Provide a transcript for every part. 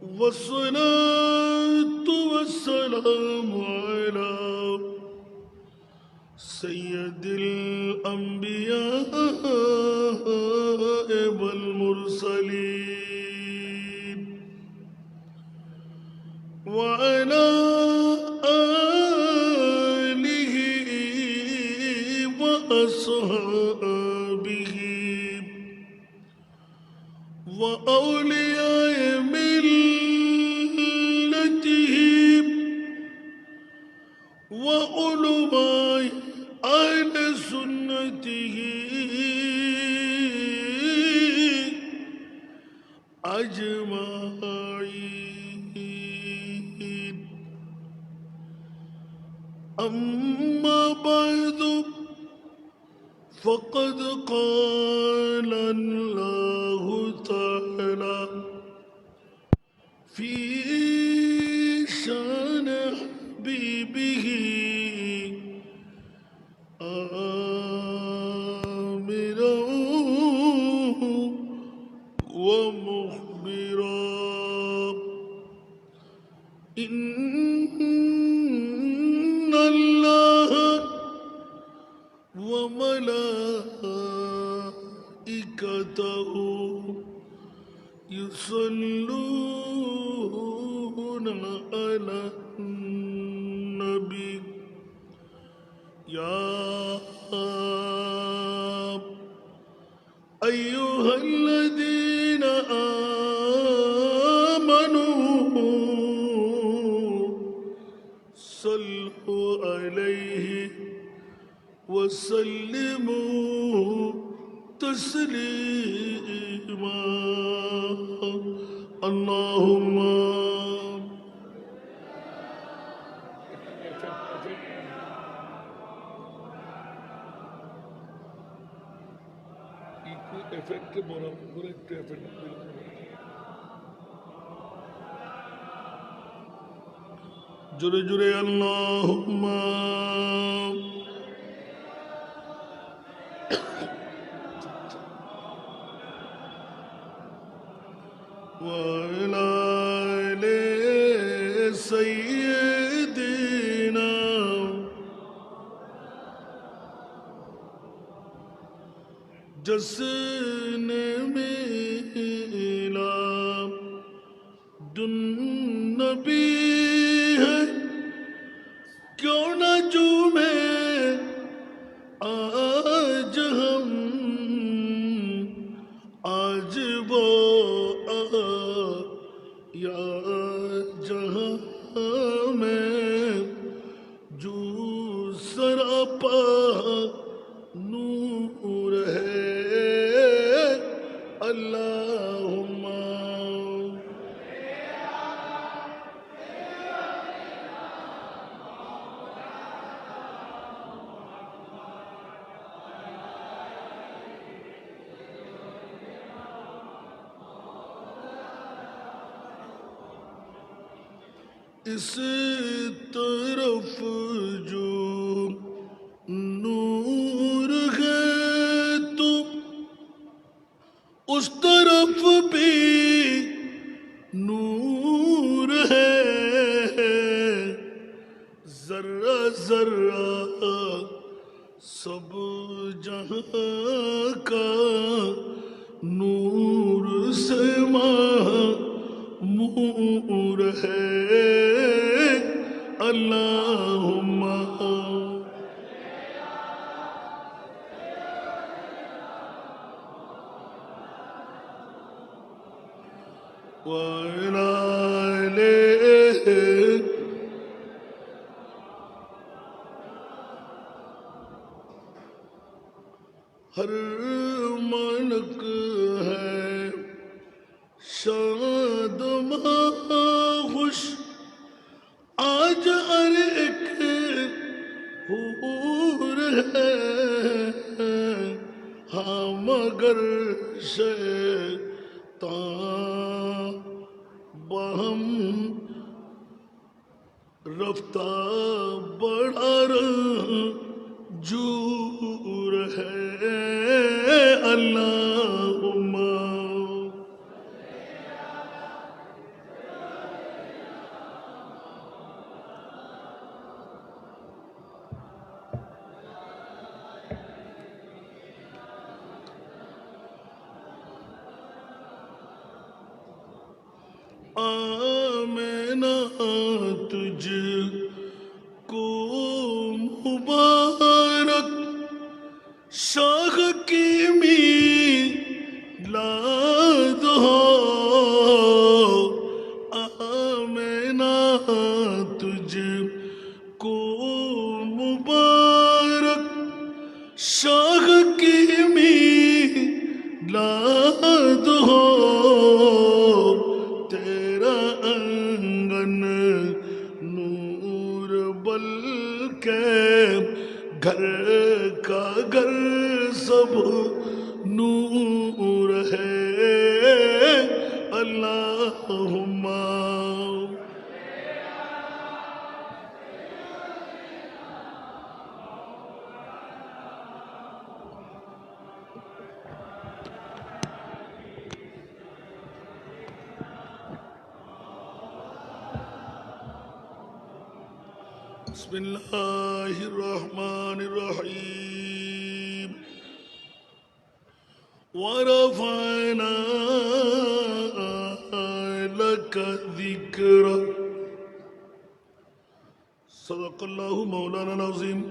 والصلاة والسلام على سيد الأنبياء والمرسلين وعلى آله وأصحابه وأولياء ملته وعلماء أهل سنته أجمعين. أما بعد فقد قال الله تعالى في شان حبيبه آمرا ومخبرا إن الله وملائكته يصلون على النبي يا أيها الذين آمنوا صلوا عليه وسلموا تسليما. اللهم جرے جرے اللہم وعلى آل سيدنا جس نے ملا دن نبی ہے کیوں نہ جھومیں آج ہم آج وہ یا جہاں میں جو سراپا نور ہے اللہم اس طرف جو نور ہے تو اس طرف بھی نور ہے ذرہ ذرہ سب جہاں کا نور سے معمور ہے اللہم وعلى آلہ ہر ملک ہے شاد خوش آج ہر ایک حور ہے ہاں مگر شیطان باہم رفتہ بڑا رنجور ہے اللہم آمینہ تجھ کو مبارک، شاہ کی میلاد ہو، آمینہ تجھ کو مبارک، شاہ کی میلاد ہو، تیرا آنگن نور بلکہ گھر کا گھر سب نور ہے، اللہم بسم اللہ الرحمن الرحیم ورفعنا لك ذکرک، صدق اللہ مولانا العظیم.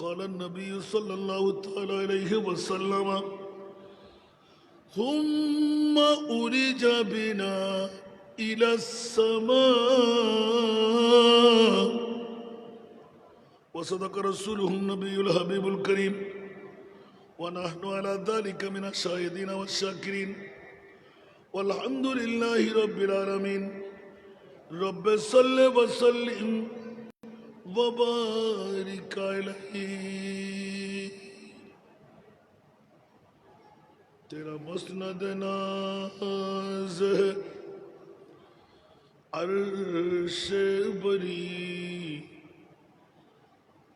قال النبی صلی اللہ تعالی علیہ وسلم ثم أُرِجَ بنا إلى السماء، وصدق رسوله النبي الحبيب الكريم، ونحن على ذلك من الشاهدين والشاكرين، والحمد لله رب العالمين. رب صل وسلم وبارك عليه. تیرا مسند ناز ہے عرش بری،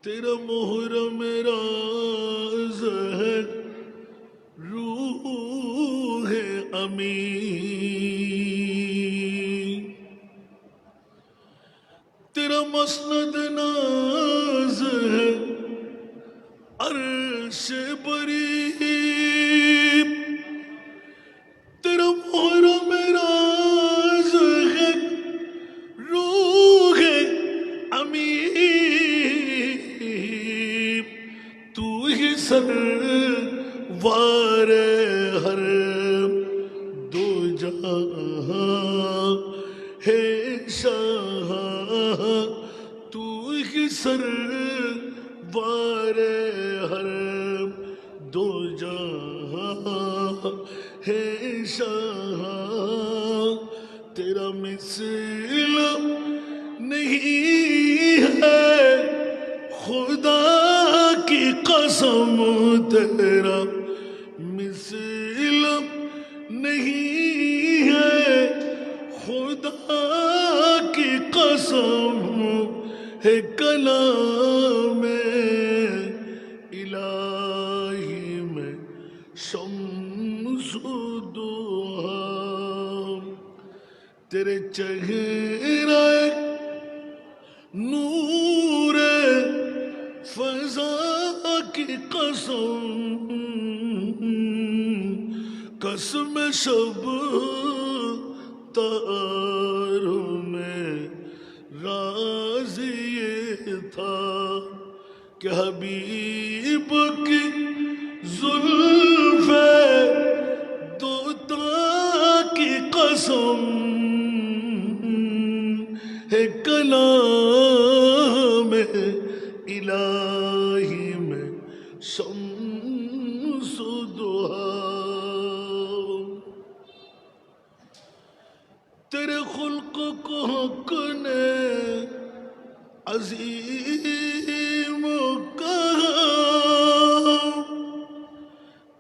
تیرا محرم راز ہے روح امین. تیرا مسند ناز ہے عرش بری، تیرا محرم راز ہے روح امین. تو ہی سروار ہر دو جہاں ہے شاہ، تو ہی سروار ہر دو جہاں ہے شاہ. تیرا مثل نہیں ہے خدا کی قسم، تیرا مثل نہیں ہے خدا کی قسم، ہے کلام الہی میں شمس دوہا. تیرے چہرہ نور فضا کی قسم، قسم شب تاروں میں راز یہ تھا کہ حبیب کی زلف دوتا کی قسم، ہے کلام الہی میں شمس دوہا. تیرے خلق کو حق نے عظیم کہا،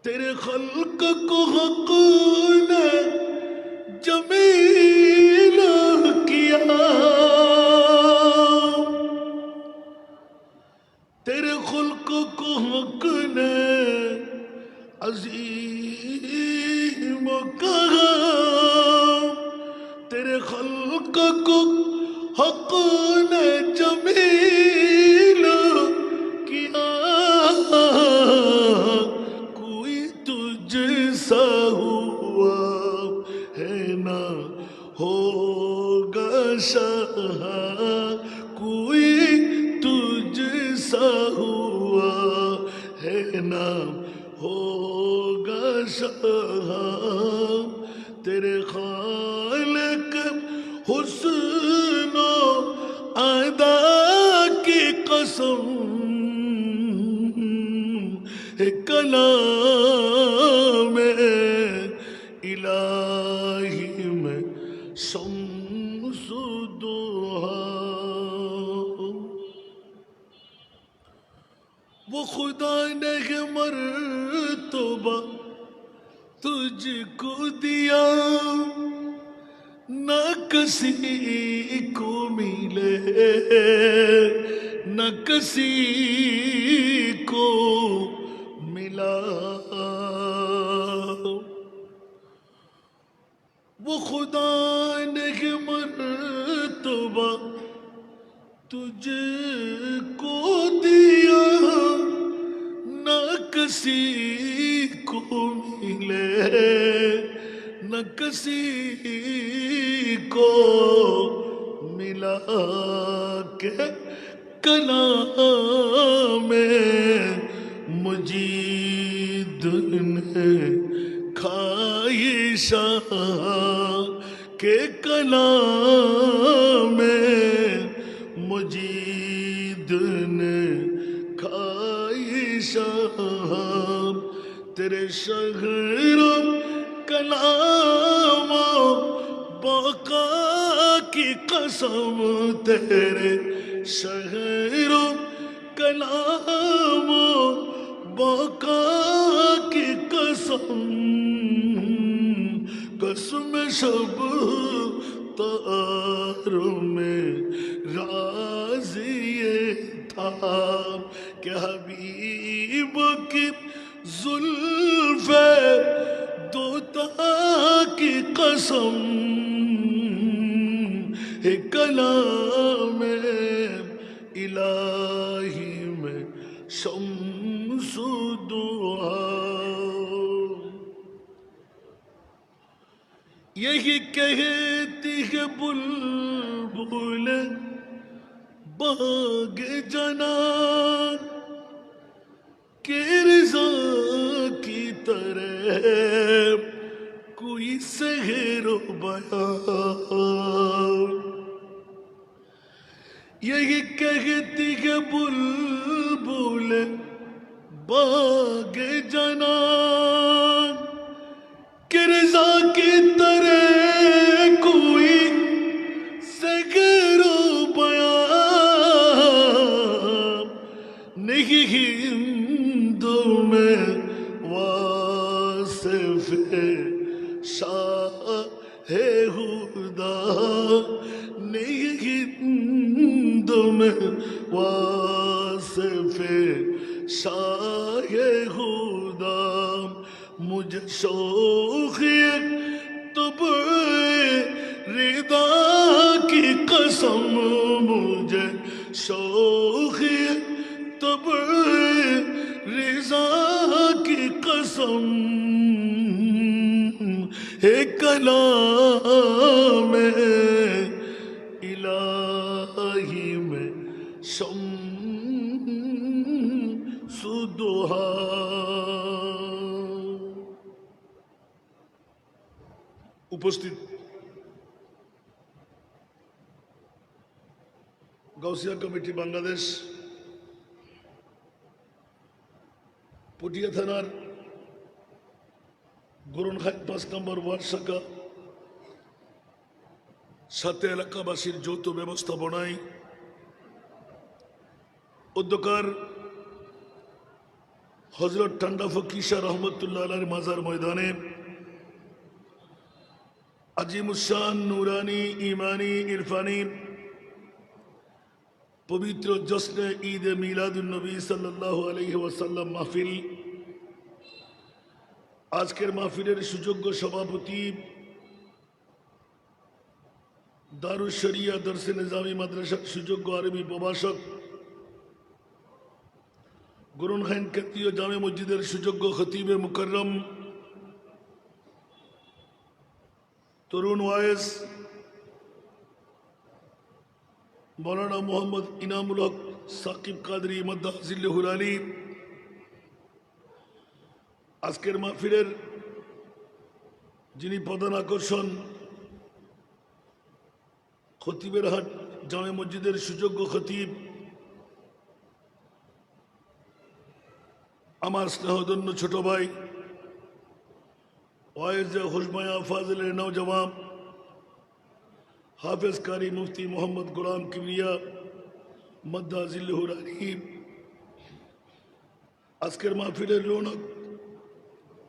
تیرے خلق کو حق نے جمیل کیا، تیرے خلق کو حق نے عظیم کہا، تیرے خلق کو حق نے جمیل کیا. کوئی تجھ سا ہوا ہے نہ शाह कोई तुझ सा हुआ है ना होगा शाह तेरे खालिक हुस्न अदा की कसम कलाम इलाही में शम्सु दुहा वो खुदा ने मर्तबा तुझको दिया न किसी को मिले न किसी को मिला वो खुदा ने मर्तबा तुझको दिया न किसी को मिले न किसी को मिला के कलाम मुजीद ने खाइशा के कलाम मुजीद ने खाइशा तेरे शहरो कलाम बाका की कसम तेरे शहरो कलाम बाका की कसम कसम शब तारों में राज ये था कि हबीब की जुल्फ़े दोता की कसम है कलाम इलाही में शम्सु दुआ यही कहती है बुलबुल बाग जना के रज़ा की तरह कोई सहरो बयान यही कहती है बुलबुल बाग जना के रज़ा की तरह कोई सहरो बयान नहीं हिंदू में वासिफ शाह है खुदा नहीं हिंदू में वासिफ शाह है खुदा मुझे शौक़ तब रिदा की कसम मुझे शौक़ तब रिज़ा की कसम है कलाम इलाही में शम्सु दुहा উপস্থিত গাউসিয়া কমিটি বাংলাদেশ পটিয়া থানার গোরনঘাট ৫ নম্বর ওয়ার্ড শাখা সাথে এলাকাবাসীর যৌথ ব্যবস্থাপনায় অধ্যকার হযরত ঠান্ডা ফকির শাহ রহমতুল্লাহ আলাইহির মাজার ময়দানে আজিমুশান নুরানি ইমানি ইরফানি পবিত্র জশ্নে ঈদ মিলাদুন নবী সাল্লাল্লাহু আলাইহি ওয়াসাল্লাম মাহফিল আজকের মাহফিলের সুযোগ্য সভাপতি দারুশ শরিয়া দরসে নিজামী মাদ্রাসার সুযোগ্য আরবি প্রভাষক গোরনঘাট কেন্দ্রীয় জামে মসজিদের সুযোগ্য খতিবে মুকররম তরুণ ওয়াইস মৌলানা মোহাম্মদ ইনামুল হক সাকিব কাদরি মাদ্দাজিল্লাহুল আলী। আজকের মাহফিলের যিনি প্রধান আকর্ষণ, খতিবের হাট জামে মসজিদের সুযোগ্য খতিব, আমার স্নেহধন্য ছোট ভাই ওয়াইজে হুজমায়া ফাজিলের নওজওয়ান হাফেজ কারি মুফতি মোহাম্মদ গোলাম কিবরিয়া মাদ্দাজিল্লাহুল আলী। আজকের মাহফিলের রৌনক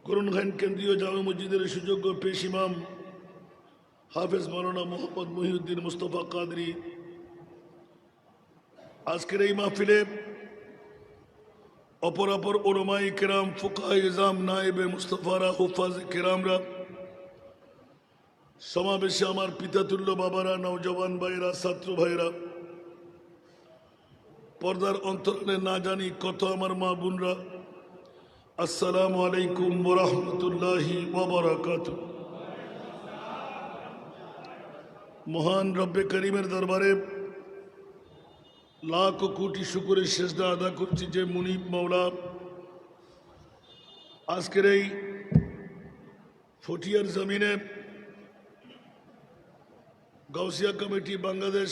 করুনখান কেন্দ্রীয় জামে মসজিদের সুযোগ্য পেশ ইমাম হাফেজ মৌলানা মোহাম্মদ মহিউদ্দিন মুস্তফা কাদরি। আজকের এই মাহফিলে অপরাপর ওলামায়ে কেরাম, ফুকাহায়ে ইজাম, নায়েবে মুস্তফারা, হুফাজে কেরামরা, সমাবেশে আমার পিতাতুল্য বাবারা, নওজওয়ান ভাইরা, ছাত্র ভাইরা, পর্দার অন্তরালে না জানি কত আমার মা বোনরা, আসসালামু আলাইকুম ওয়া রাহমাতুল্লাহি ওয়া বারাকাতুহু। মহান রব্বে করিমের দরবারে লাখ কোটি শুকরের সেজদা আদা করছি যে মুনিব মওলা আজকের এই ফটিয়ার জমিনে গাউসিয়া কমিটি বাংলাদেশ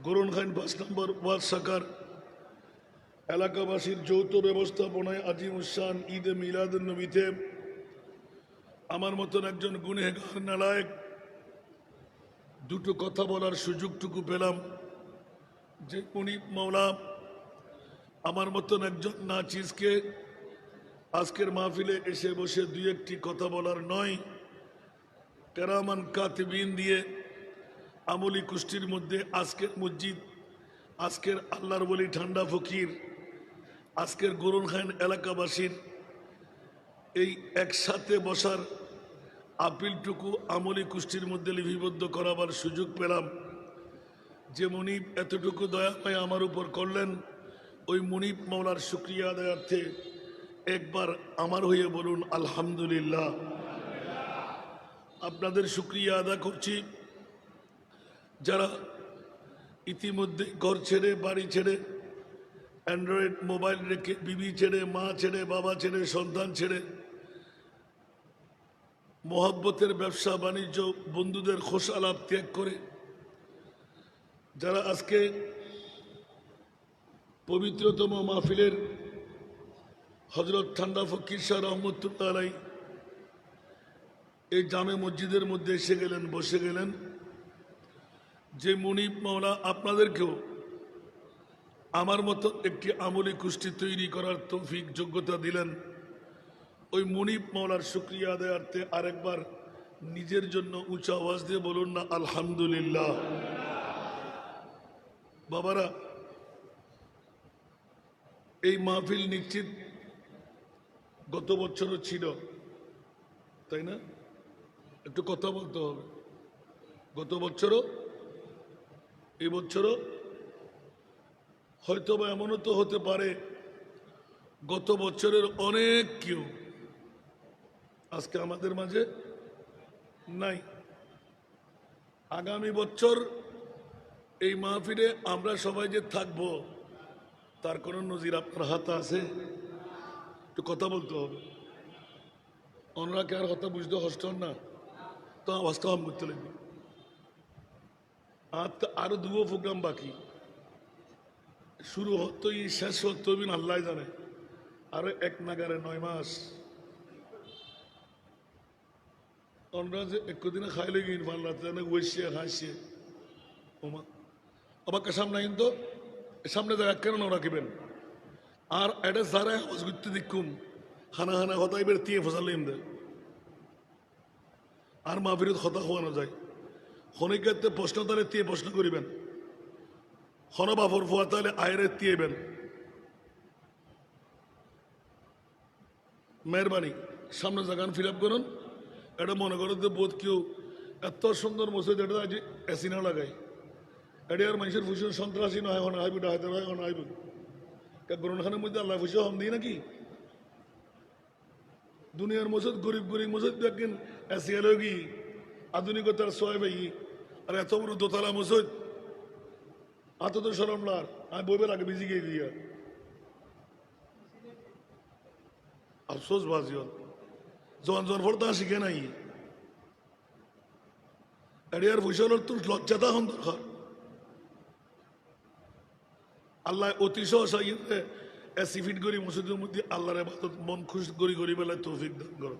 গোরনখান ৫ নম্বর ওয়ার্ড শাখার এলাকাবাসীর যৌথ ব্যবস্থাপনায় আজিমুসান ঈদে মিলাদুন নবীতে আমার মতন একজন গুনেহগার নালায়েক দুটো কথা বলার সুযোগটুকু পেলাম। যে মুনিব মওলা আমার মতন একজন নাচিজকে আজকের মাহফিলে এসে বসে দুই একটি কথা বলার নয়, কেরামান কাতিবিন দিয়ে আমলি কুষ্টির মধ্যে আজকের মসজিদ, আজকের আল্লাহর বলি ঠান্ডা ফকির, আজকের গোরনখান এলাকাবাসীর এই একসাথে বসার আপিলটুকু আমলি কুষ্টির মধ্যে লিপিবদ্ধ করাবার সুযোগ পেলাম। যে মুনিব এতটুকু দয়াময় আমার উপর করলেন, ওই মুনিব মওলার শুকরিয়া আদায়ার্থে একবার আমার হয়ে বলুন আলহামদুলিল্লাহ। আপনাদের শুকরিয়া আদা করছি যারা ইতিমধ্যে ঘর ছেড়ে, বাড়ি ছেড়ে, অ্যান্ড্রয়েড মোবাইল রেখে, বিবি ছেড়ে, মা ছেড়ে, বাবা ছেড়ে, সন্তান ছেড়ে, মোহাব্বতের ব্যবসা বাণিজ্য, বন্ধুদের খোশ আলাপ ত্যাগ করে যারা আজকে পবিত্রতম মাহফিলের হজরত ঠান্ডা ফকির শাহ রহমতুল্লাহ আলাই এই জামে মসজিদের মধ্যে এসে গেলেন, বসে গেলেন, যে মুনিব মওলা আপনাদেরকেও আমার মতো একটি আমলি কুষ্টি তৈরি করার তৌফিক যোগ্যতা দিলেন, ওই মুনিব মওলার শুকরিয়া আদায়ার্থে আরেকবার নিজের জন্য উঁচা আওয়াজ দিয়ে বলুন না আলহামদুলিল্লাহ। বাবারা, এই মাহফিল নিশ্চিত গত বছরও ছিল, তাই না? একটু কথা বলতে হবে। গত বছরও, এই বছরও হয়তো বা এমনও তো হতে পারে গত বছরের অনেক কেউ আজকে আমাদের মাঝে নাই। আগামী বছর এই মাহফিলে আমরা সবাই যে থাকব তার কোনো নজির আপনার হাতে আছে? একটু কথা বলতে হবে। অন্যরা কে আর কথা বুঝতে কষ্ট না, তো আওয়াজ কম করতে লাগবে। আর তো আরো দুটো প্রোগ্রাম বাকি, শুরু হতোই শেষ হতো আল্লাহ জানে, আরো এক নাগারে 9 মাস। অন্যরা যে একদিনে খাইলে গিয়ে পাল্লা ওইসে খাইছে ওমা অবাক্কা সামনে, কিন্তু সামনে জায়গা কেন রাখিবেন। আর এটা যারা আওয়াজ করতে দেখুম হানা হানা হতাই বের দিয়ে ফসাল দে আর মাহফিলত হতা হওয়ানো যায়। খনিকাতে প্রশ্ন তাহলে দিয়ে প্রশ্ন করিবেন, হন বাফর ফোয়া তাহলে আয়ের দিয়েবেন। মেহরবানি সামনে জায়গান ফিল আপ করুন। এটা মনে করো যে বোধ কেউ এত সুন্দর মসজিদ, এটা আজ এসি না লাগাই, এটা আর মানুষের ফুসুন সন্ত্রাসী নয়, এখন আইব ডাহাতে নয়, এখন আইব গ্রহণখানের মধ্যে আল্লাহ ফুসে হম দিই নাকি? দুনিয়ার মসজিদ গরিব গরিব মসজিদ দেখেন এসি এলোগি আধুনিকতার সোয় ভাই, আর এত বড় দোতলা মসজিদ আত তো সরম লার আমি বইবের আগে বিজি গিয়ে দিয়া আফসোস বাজিও জন জন ফোরতা শিখে নাই এরিয়ার ভূষণের তোর লজ্জাতা হন দরকার আল্লাহ অতি সহসাই এসিফিট করি মসজিদের মধ্যে আল্লাহর ইবাদত মন খুশ করি করি বেলায় তৌফিক দান করো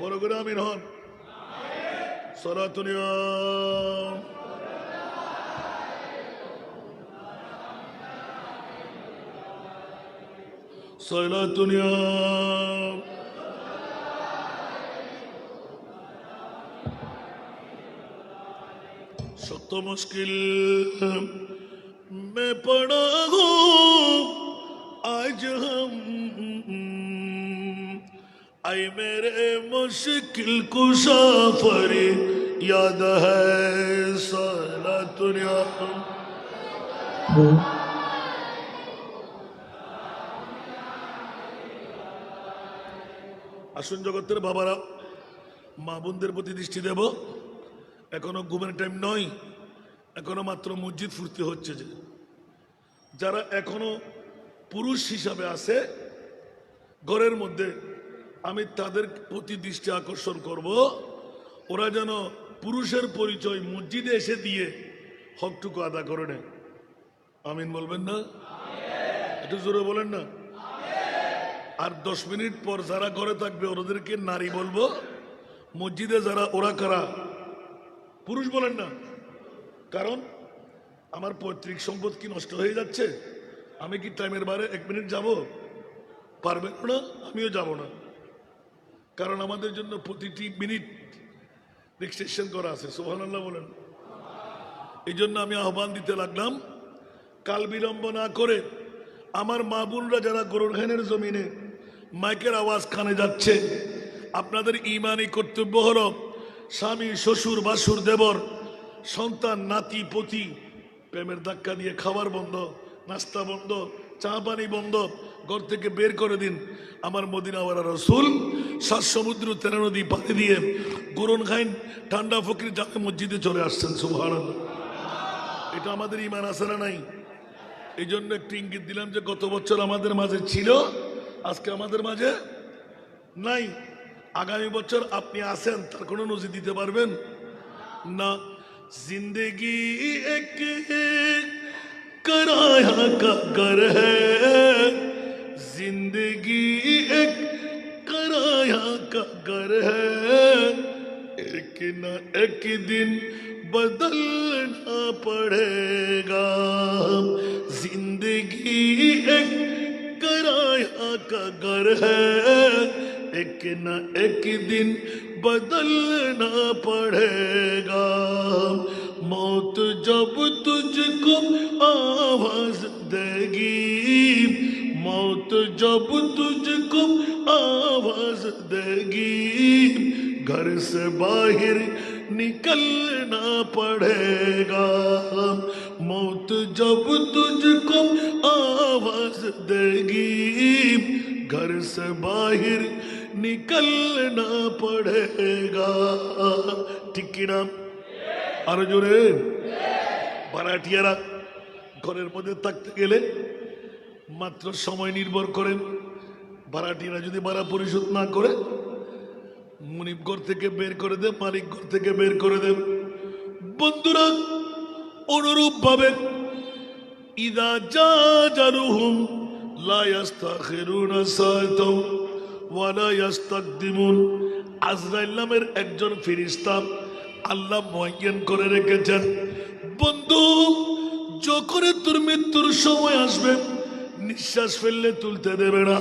বড় করে আমিন হন সলাতুনিয়া সলাতুনিয়া शक्त मुश्किल में पड़ा हूँ आज हम आए मेरे मुश्किल कुशा फरी याद है साला दुनिया আসুন জগতের বাবারা মা বোনদের প্রতি দৃষ্টি দেব এখনো ঘুমের টাইম নয় এখনো মাত্র মসজিদ ফুর্তি হচ্ছে যে যারা এখনো পুরুষ হিসাবে আছে ঘরের মধ্যে আমি তাদের প্রতি দৃষ্টি আকর্ষণ করব ওরা যেন পুরুষের পরিচয় মসজিদে এসে দিয়ে হকটুকু আদা করে নেয় আমিন বলবেন না একটু জোরে বলেন না আর 10 মিনিট পর যারা ঘরে থাকবে ওদেরকে নারী বলবো মসজিদে যারা ওরা কারা পুরুষ বলেন না কারণ আমার পৈতৃক সম্পদ কি নষ্ট হয়ে যাচ্ছে আমি কি টাইমের বাইরে 1 মিনিট যাব পারবেন না আমিও যাব না কারণ আমাদের জন্য প্রতিটি মিনিট রেজিস্ট্রেশন করা আছে সুবহানাল্লাহ বলেন এই জন্য আমি আহ্বান দিতে লাগলাম কাল বিলম্ব না করে আমার মা বোনরা যারা গোরখানের জমিনে মাইকের আওয়াজ কানে যাচ্ছে আপনাদের ঈমানি কর্তব্য হলো স্বামী শ্বশুর বাসুর দেবর সন্তান নাতি পতি প্রেমের ধাক্কা দিয়ে খাবার বন্ধ নাস্তা বন্ধ চা পানি বন্ধ ঘর থেকে বের করে দিন আমার মদিনাওয়ালা রসুল 7 সমুদ্র 13 নদী পাড়ি দিয়ে গোরখাইন ঠান্ডা ফকির জামে মসজিদে চলে আসছেন সুবহানাল্লাহ এটা আমাদের ঈমান আছে না নাই এই জন্য একটু ইঙ্গিত দিলাম যে গত বছর আমাদের মাঝে ছিল আজকে আমাদের মাঝে নাই আগামী বছর আপনি আসেন তার কোনো নজির দিতে পারবেন না জিন্দগি এক कराया का घर है जिंदगी एक कराया का घर है एक न एक दिन बदलना पड़ेगा जिंदगी एक कराया का घर है एक न एक दिन बदलना पड़ेगा मौत जब तुझको आवाज देगी मौत जब तुझको आवाज देगी घर से बाहर निकलना पड़ेगा मौत जब तुझको आवाज देगी घर से बाहर निकलना पड़ेगा ठीक ना আরো জোরে ভাড়াটিয়ারা ঘরের মধ্যে থাকতে গেলে মাত্র সময় নির্ভর করেন ভাড়াটিয়ারা যদি ভাড়া পরিশোধ না করে মুনিব ঘর থেকে বের করে দেন মালিক ঘর থেকে বের করে দেন বন্ধুরা অনুরূপ ভাবে ইদা জাজারুহুম লা ইস্তাখিরুনা সাআতাও ওয়া লা ইস্তাকদিমুন আজরাইল নামের একজন ফেরেশতা আল্লাহ মুআয়্যান করে রেখেছেন বন্ধু যখন তোর মৃত্যুর সময় আসবে নিঃশ্বাস ফেললে তুলতে দেবে না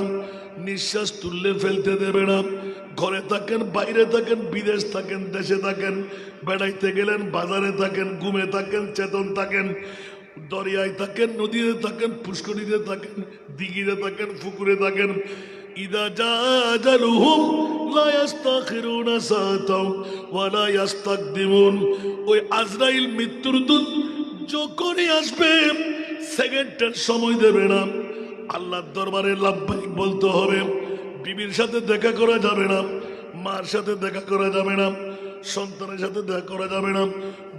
নিঃশ্বাস তুললে ফেলতে দেবে না ঘরে থাকেন বাইরে থাকেন বিদেশ থাকেন দেশে থাকেন বেড়াইতে গেলেন বাজারে থাকেন ঘুমে থাকেন চেতন থাকেন দরিয়ায় থাকেন নদীতে থাকেন পুষ্করিণীতে থাকেন দিঘিতে থাকেন পুকুরে থাকেন ইদা জাজালুহুম লা ইস্তাখিরুনা সাআতাও ওয়া লা ইস্তাকদিমুন ওই আজরাইল মৃত্যুর দূত যখনই আসবে সেকেন্ডের সময় দেবে না আল্লাহর দরবারে লাব্বাইক বলতে হবে বিবির সাথে দেখা করা যাবে না মার সাথে দেখা করা যাবে না সন্তানের সাথে দেখা করা যাবে না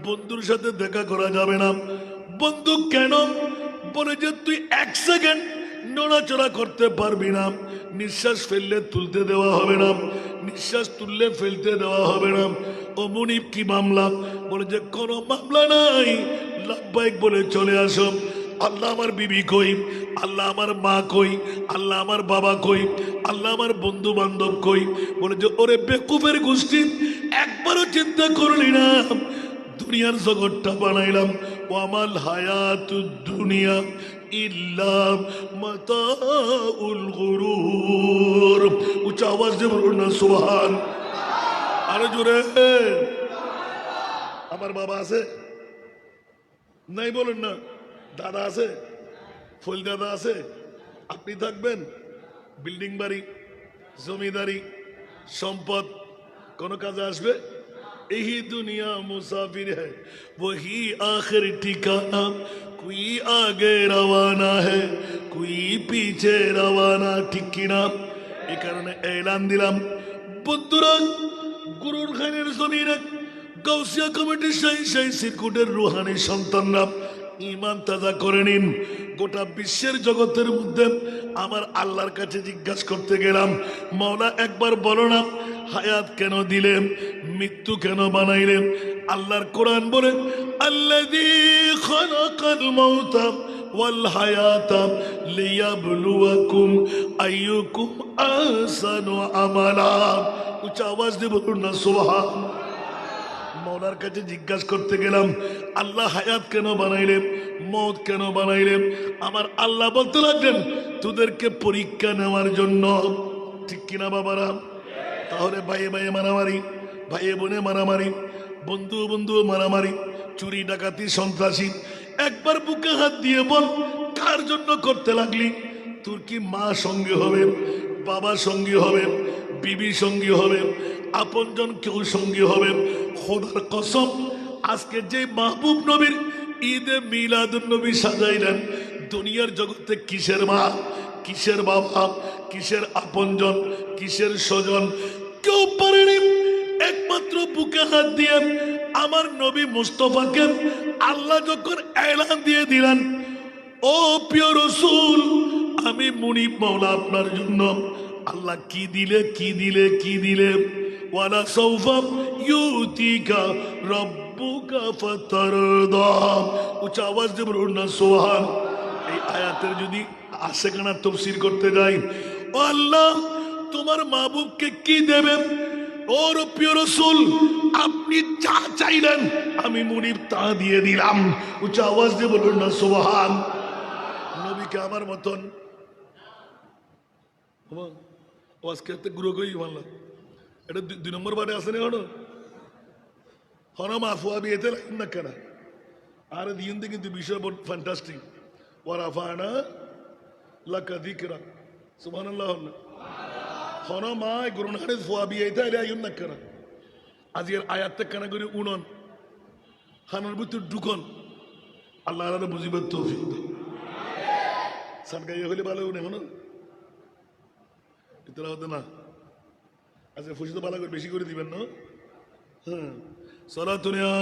বন্ধুর সাথে দেখা করা যাবে না বন্ধু কেন? বলে যে তুই 1 সেকেন্ড নড়াচড়া করতে পারবি না, নিঃশ্বাস ফেললে তুলতে দেওয়া হবে না, নিঃশ্বাস তুললে ফেলতে দেওয়া হবে না। ও মুনিব কি মামলা? বলে যে কোনো মামলা নাই, লাব্বাইক বলে চলে আসো। আল্লাহ আমার বিবি কই, আল্লাহ আমার মা কই, আল্লাহ আমার বাবা কই, আল্লাহ আমার বন্ধু বান্ধব কই? বলে যে ওরে বেকুফের গোষ্ঠী, একবারও চিন্তা করলি না দুনিয়ার জগৎটা বানাইলাম, ওয়ামাল হায়াতুদ দুনিয়া ইল্লা মাতাউল গুরুর। উচ্চ আওয়াজ দিয়ে বলুন না সুবহান। আরে জোরে। আমার বাবা আছে নাই? বলুন না। দাদা আছে? ফুল দাদা আছে? আপনি থাকবেন? বিল্ডিং বাড়ি, জমিদারি, সম্পদ কোন কাজে আসবে? यही दुनिया मुसाफिर है, वही आखिर ठिकाना, कोई आगे रवाना है, कोई पीछे रवाना। ठीक किना? এই কারণে এলান দিলাম, বন্ধুরা, গুরুর খানের জমিনে গাউসিয়া কমিটির সেই সিরকুটের রুহানি সন্তানরা ইমান তাজা করে নিন। গোটা বিশ্বের জগতের মধ্যে আমার আল্লাহর কাছে জিজ্ঞাসা করতে গেলাম, মাওলা একবার বলো না হায়াত কেন দিলেন, মৃত্যু কেন বানাইলেন? আল্লাহর কোরআন বলে, আল্লাযী খালাকাল মাউতা ওয়াল হায়াতা লিয়াবলুয়াকুম আইয়ুকুম আহসানু আমালা। উচ্চ আওয়াজ দিয়ে বলুন না সুবহান। মওলার কাছে জিজ্ঞাসা করতে গেলাম, আল্লাহ হায়াত কেন বানাইলেন, মওত কেন বানাইলেন? আমার আল্লাহ বলতে লাগলেন, তোদেরকে পরীক্ষা নেওয়ার জন্য। ঠিক কিনা বাবারা? তাহলে ভাইয়ে ভাইয়ে মারামারি, ভাইয়ে বোনে মারামারি, বন্ধু বন্ধু মারামারি, চুরি ডাকাতি সন্ত্রাসী, একবার বুকে হাত দিয়ে বল, কার জন্য করতে লাগলি? তোর কি মা সঙ্গী হবে, বাবা সঙ্গী হবে, বিবি সঙ্গী হবে, আপনজন কেউ সঙ্গী হবে? খোদার কসম, আজকে যে মাহবুব নবীর ঈদে মিলাদুন নবী সাজাইলেন, দুনিয়ার জগতে কিসের মা, কিসের বাবা, কিসের আপনজন, কিসের স্বজন কেউ পারেনি। একমাত্র বুকে হাত দিয়ে আমার নবী মুস্তফাকে আল্লাহ যখন এলান দিয়ে দিলেন, ও প্রিয় রাসূল, আমি মুনিব মাওলা আপনার জন্য আল্লাহ কি দিলে, কি দিলে, কি দিলে? ওয়ালা সাউফা ইউতিকা রাব্বুকা ফাতারদা। উচ্চ আওয়াজ দিয়ে বলুন না সুবহান। এই আয়াতের যদি আশেকানা তাফসীর করতে যাই, ও আল্লাহ তোমার মাহবুবকে কি দেবে? ওর প্রিয় রাসূল, আপনি যা চাইলেন আমি মুনিব তা দিয়ে দিলাম। উচ্চ আওয়াজ দিয়ে বলুন না সুবহান। নবীকে আমার মতন আওয়াজ করতে গুরু কই মানলাম। এটা 2 নম্বর বারে আসেনি হনো হন মাফুয়া বিয়েতে লাইন না কেনা। আর দিন কিন্তু বিষয় বড় ফ্যান্টাস্টিক। ওয়ারাফানা লাকা যিকরা সুবহানাল্লাহ। হন মা গুরুনারে ফুয়া বিয়েতে লাইন না কেনা। আজকের আয়াতটা কেন করে উনন খানার ভিতর ঢুকন। আল্লাহ আল্লাহ বুঝিবার তৌফিক দেন। সানগাইয়া হলে ভালো উনি হন ইতরা হতে না। আচ্ছা ফুসি তো ভালো করে বেশি করে দিবেন না। হ্যাঁ সালাতুনিয়া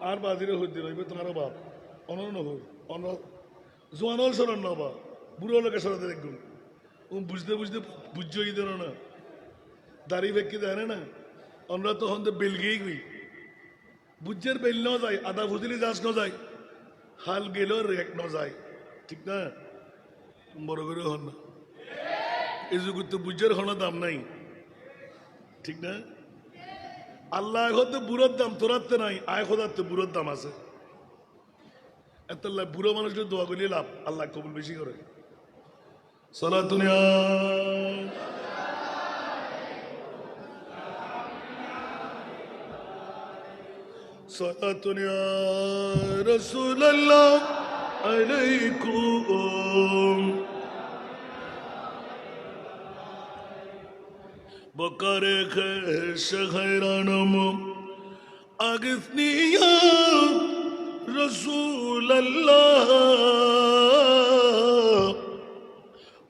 আর বাজিরে হইতে রইবে তোমার বাপ অনন্য হই অন জোয়ানল সরণ না বা বুড়ো লোকে সরাতে দেখুন ও বুঝতে বুঝতে বুঝই দেন না দাড়ি বেঁকি দেয় না। আমরা তখন তো বেলগেই গই বুঝের বেল ন যায়, আদা ফুজিলি যাস ন যায়, হাল গেল রেক ন যায়। ঠিক না? বড় করে হন না এই যুগ তো বুঝের হন দাম নাই। ঠিক না? আল্লাহ হতে বুড়োর দাম তোরাতে নাই, আয় খোদাতে বুড়োর দাম আছে। এত বুড়ো মানুষকে দোয়া করলে লাভ, আল্লাহ কবুল বেশি করে। সালাতুনিয়া সালাতুনিয়া রাসূলুল্লাহ আলাইকুম বকারে খৈরানম আগিসনিয়া রাসূলুল্লাহ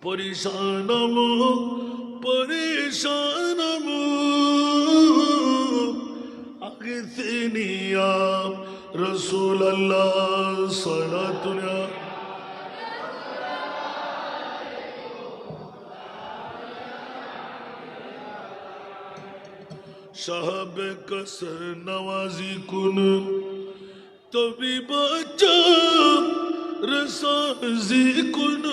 পরিশানম পরিশানম আগিসনি ইয়া রাসূলুল্লাহ সালাতুনা সাহাব কসর নওয়াজি কুন তবি বাঁচা রসাজি কুন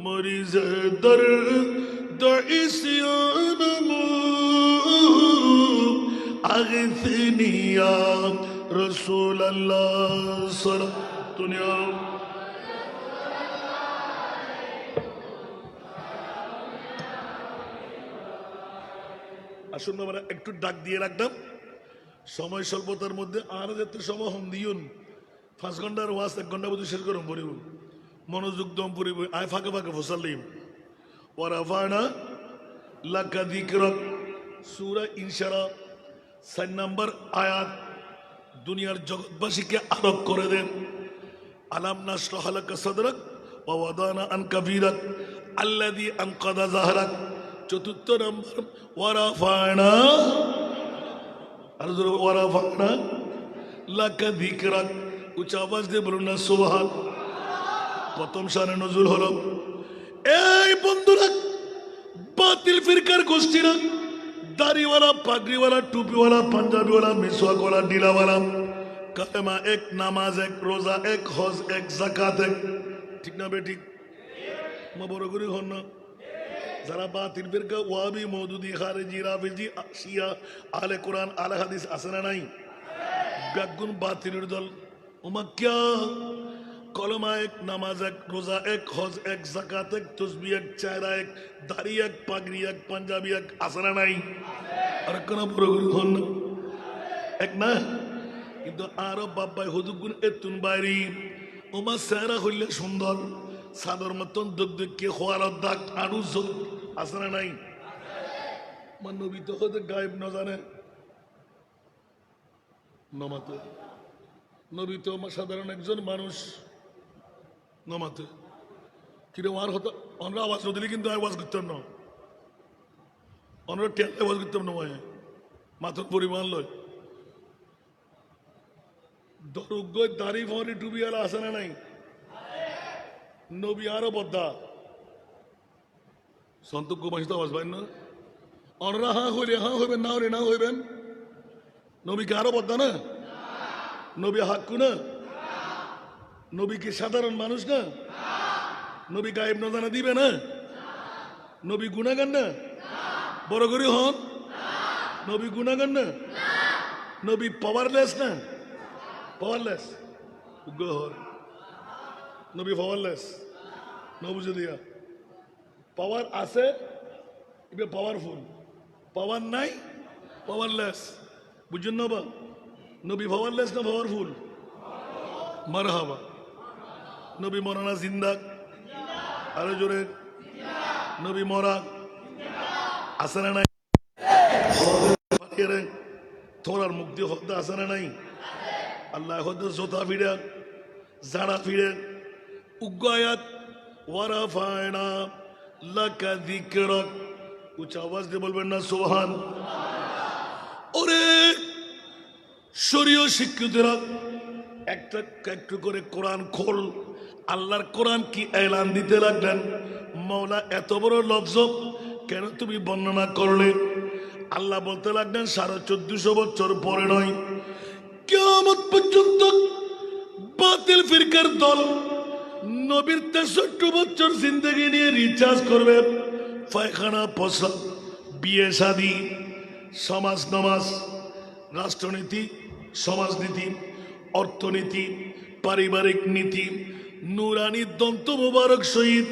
মরিজ দর্দ ইসয়ান আগিসনি ইয়া রাসূলুল্লাহ সালাতুনা আসুন আমরা একটু ডাক দিয়ে রাখলাম সময় স্বল্পতার মধ্যে আর যাতে সময় হম দিউন 5 ঘন্টার ওয়াজ 1 ঘন্টা মধ্যে শেষ করুন পড়িব মনোযোগ দম পড়িব আয় ফাঁকে ফাঁকে ফসালিম ওয়ারাফানা লাকা যিকরাক সূরা ইনশিরা 4 নম্বর আয়াত দুনিয়ার জগৎবাসীকে আলোক করে দেন আলাম নাশরাহ লাকা সাদরাক ওয়া ওয়াদানা আনকা বিরাক আল্লাযী আনকাযা যাহরাক চতুর্থ নম্বর ওয়ারাফানা আর ওয়ারাফানা লাকা যিকরাক উচ্চ আওয়াজ দিয়ে বলুন না সুবহান প্রথম শানে নজুল হলো এই বন্ধুরা বাতিল ফিরকার গোষ্ঠীরা দাড়িওয়ালা পাগড়িওয়ালা টুপিওয়ালা পাঞ্জাবিওয়ালা মিসওয়াকওয়ালা ডিলাওয়ালা কালেমা এক নামাজ এক রোজা এক হজ এক যাকাত এক ঠিক না বে ঠিক মা বড় করে হন না যারা বাতিল ফিরকা ওয়াহাবি মওদুদি খারিজি রাফিজি শিয়া আহলে কোরআন আহলে হাদিস আছে না নাই বেগুন বাতিলের দল ওমা কিয়া কলমা এক নামাজ এক রোজা এক হজ এক যাকাত এক তসবিহ এক চেহারা এক দাড়ি এক পাগড়ি এক পাঞ্জাবি এক আছে না নাই আর কোন পুরোগুলো হন না এক না কিন্তু আরো বাব্বাই হুদুগুন এতুন বাইরি ওমা চেহারা হইলে সুন্দর সাদর মতন দগদগকে খোয়ার দাগ আরু আছে না নাই আমার নবী তো হতে গায়েব না জানে নমাতে নবী তো সাধারণ একজন মানুষ নমাতে কিরে আর হতো আমরা আওয়াজ না দিলে কিন্তু আওয়াজ করতাম না আমরা টেল আওয়াজ করতাম না মাথার পরিমাণ লয় দরুগ দাড়ি ফরি টুবিওয়ালা আছে না নাই নবী আরো বদ্ধা সন্তোষ মাসিতে আওয়াজ পাই না অনরা হ্যাঁ হইলে হ্যাঁ হইবেন না হইলে না হইবেন নবীকে আরো বদ্ধা না নবী হাক্কু না নবী কি সাধারণ মানুষ না নবী গায়েব না জানা দিবে না নবী গুনাগান না বড় করে হন নবী গুনাগান না নবী পাওয়ারলেস না পাওয়ারলেস নবী পাওয়ারলেস নবুঝে দিয়া পাওয়ার আছে এবে পাওয়ারফুল পাওয়ার নাই পাওয়ারলেস বুঝুন না বা নবী পাওয়ারলেস না পাওয়ারফুল মারহাবা নবী মরানা জিন্দা আরো জোরে নবী মরা আছে না নাই থোড়ার মুক্তি হতে আছে না নাই আল্লাহ হতে জোতা ফিরে জাড়া ফিরে উগ্গায়াত ওয়ারাফায়না লাকা যিকরাক উচ্চ আওয়াজ দিয়ে বলবেন না সুবহান ওরে শরীয় শিক্ষিতরা একটা একটু করে কোরআন খোল আল্লাহর কোরআন কি এলান দিতে লাগলেন মাওলা এত বড় লফজ কেন তুমি বর্ণনা করলে আল্লাহ বলতে লাগলেন 1450 বছর পরে নয় কিয়ামত পর্যন্ত বাতিল ফিরকার দল নবীর 63 বছর জিন্দেগি নিয়ে রিচার্জ করবে পায়খানা পোশাক বিয়ে শাদী সমাজ নমাজ রাষ্ট্রনীতি সমাজনীতি অর্থনীতি পারিবারিক নীতি নুরানি দন্ত মুবারক শহীদ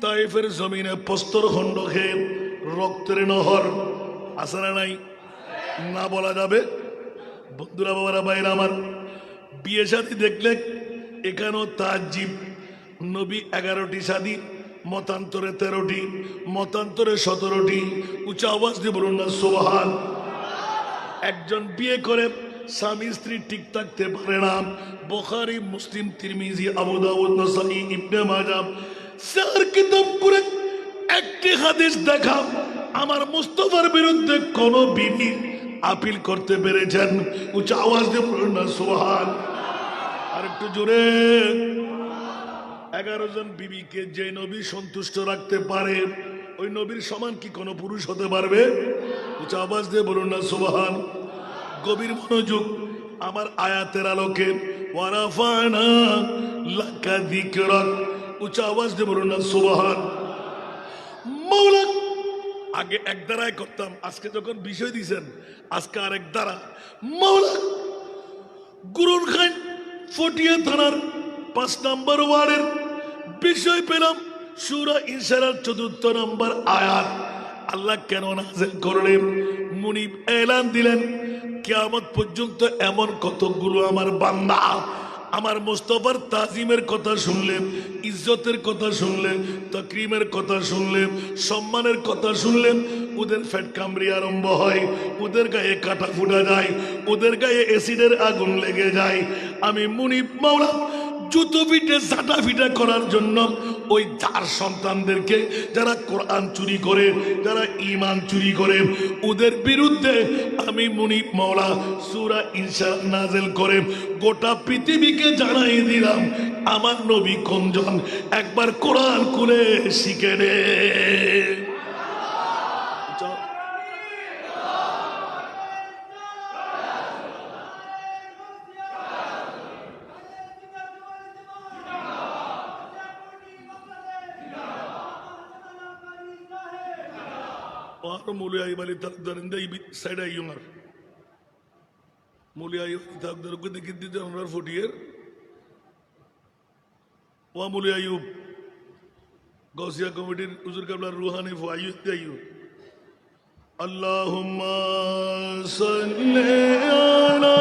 তাইফের জমিনে প্রস্তর খণ্ড খেয়ে রক্তের নহর আছে না নাই না বলা যাবে বন্ধুরা বাবারা বাইরে আমার বিয়ে শাদী দেখলে এখানেও তাজ্জিব নবী 11টি শাদী মতান্তরে 13টি মতান্তরে 17টি উচ্চ আওয়াজ দিয়ে বলুন না সুবহান একজন বিয়ে করে স্বামী স্ত্রী ঠিক থাকতে পারে না বুখারী মুসলিম তিরমিজি আবু দাউদ নাসাই ইবনে মাজাহ চার কিতাব করে একটি হাদিস দেখা আমার মুস্তফার বিরুদ্ধে কোন বিবি আপিল করতে পেরেছেন? উচ্চ আওয়াজ দিয়ে বলুন না সুবহান। আর একটু জোরে। 11 জন বিবিকে যে নবী সন্তুষ্ট রাখতে পারে, ওই নবীর সমান কি কোনো পুরুষ হতে পারবে? উচ্চ আওয়াজ দিয়ে বলুন না সুবহান। গভীর মনোযোগ আমার আয়াতের আলোকে। ওয়ারাফানা লাকা যিকরাক। উচ্চ আওয়াজ দিয়ে বলুন না সুবহান। মৌলা আগে এক দ্বারায় করতাম, আজকে যখন বিষয় দিয়েছেন আজকে আরেক দ্বারা। মৌলা গুরুন খান ফটিয়া থানার 5 নম্বর ওয়ার্ডের বিষয় পেলাম সূরা ইনশিরার 4 নম্বর আয়াত। আল্লাহ কেন নাযিল করলেন? মুনিব এলান দিলেন কিয়ামত পর্যন্ত এমন কতগুলো আমার বান্দা আমার মুস্তাফার তাজিমের কথা শুনলে, ইজ্জতের কথা শুনলে, তাকরিমের কথা শুনলে, সম্মানের কথা শুনলে ওদের ফ্যাট কামড়ি আরম্ভ হয়, ওদের গায়ে কাটা ফুটা যায়, ওদের গায়ে অ্যাসিডের আগুন লেগে যায়। আমি মুনিব মাওলা জুতো পিঠে ঝাঁটা ফিটা করার জন্য ওই 4 সন্তানদেরকে যারা কোরআন চুরি করে, যারা ঈমান চুরি করে, ওদের বিরুদ্ধে আমি মুনিব মাওলা সূরা ইনশিরাহ নাযিল করে গোটা পৃথিবীকে জানাই দিলাম আমার নবী কোনজন। একবার কোরআন খুলে শিখে নে। Mulia ibali takdar indai side ayungar. Mulia ibali takdar ko dekit dite onar 40 year. Wa mulia ayub. Gausiya committee uzur kabla ruhani fo ayub ayub. Allahumma salli ala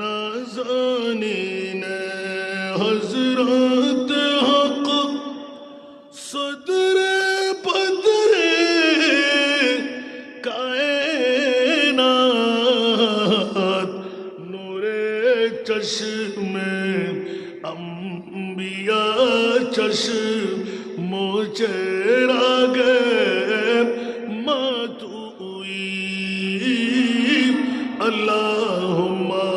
नाज़ानीन हज़रत हक़ सदर पदरे कायनात नूरे चश्मे अंबिया चश्मो चेरागे मातुई अल्लाहुम्मा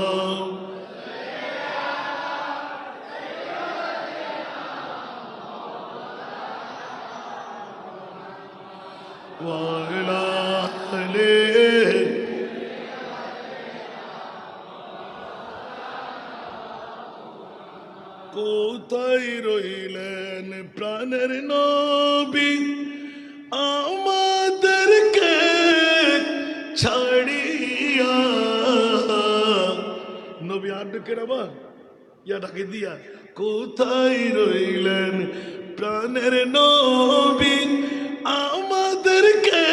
কোথায় রইলেন প্রাণের নবী আমাদেরকে ছাড়িয়া? নবী আড্ডকে রাবা ইয়া ডাকে দিয়া কোথায় রইলেন প্রাণের নবী আমাদেরকে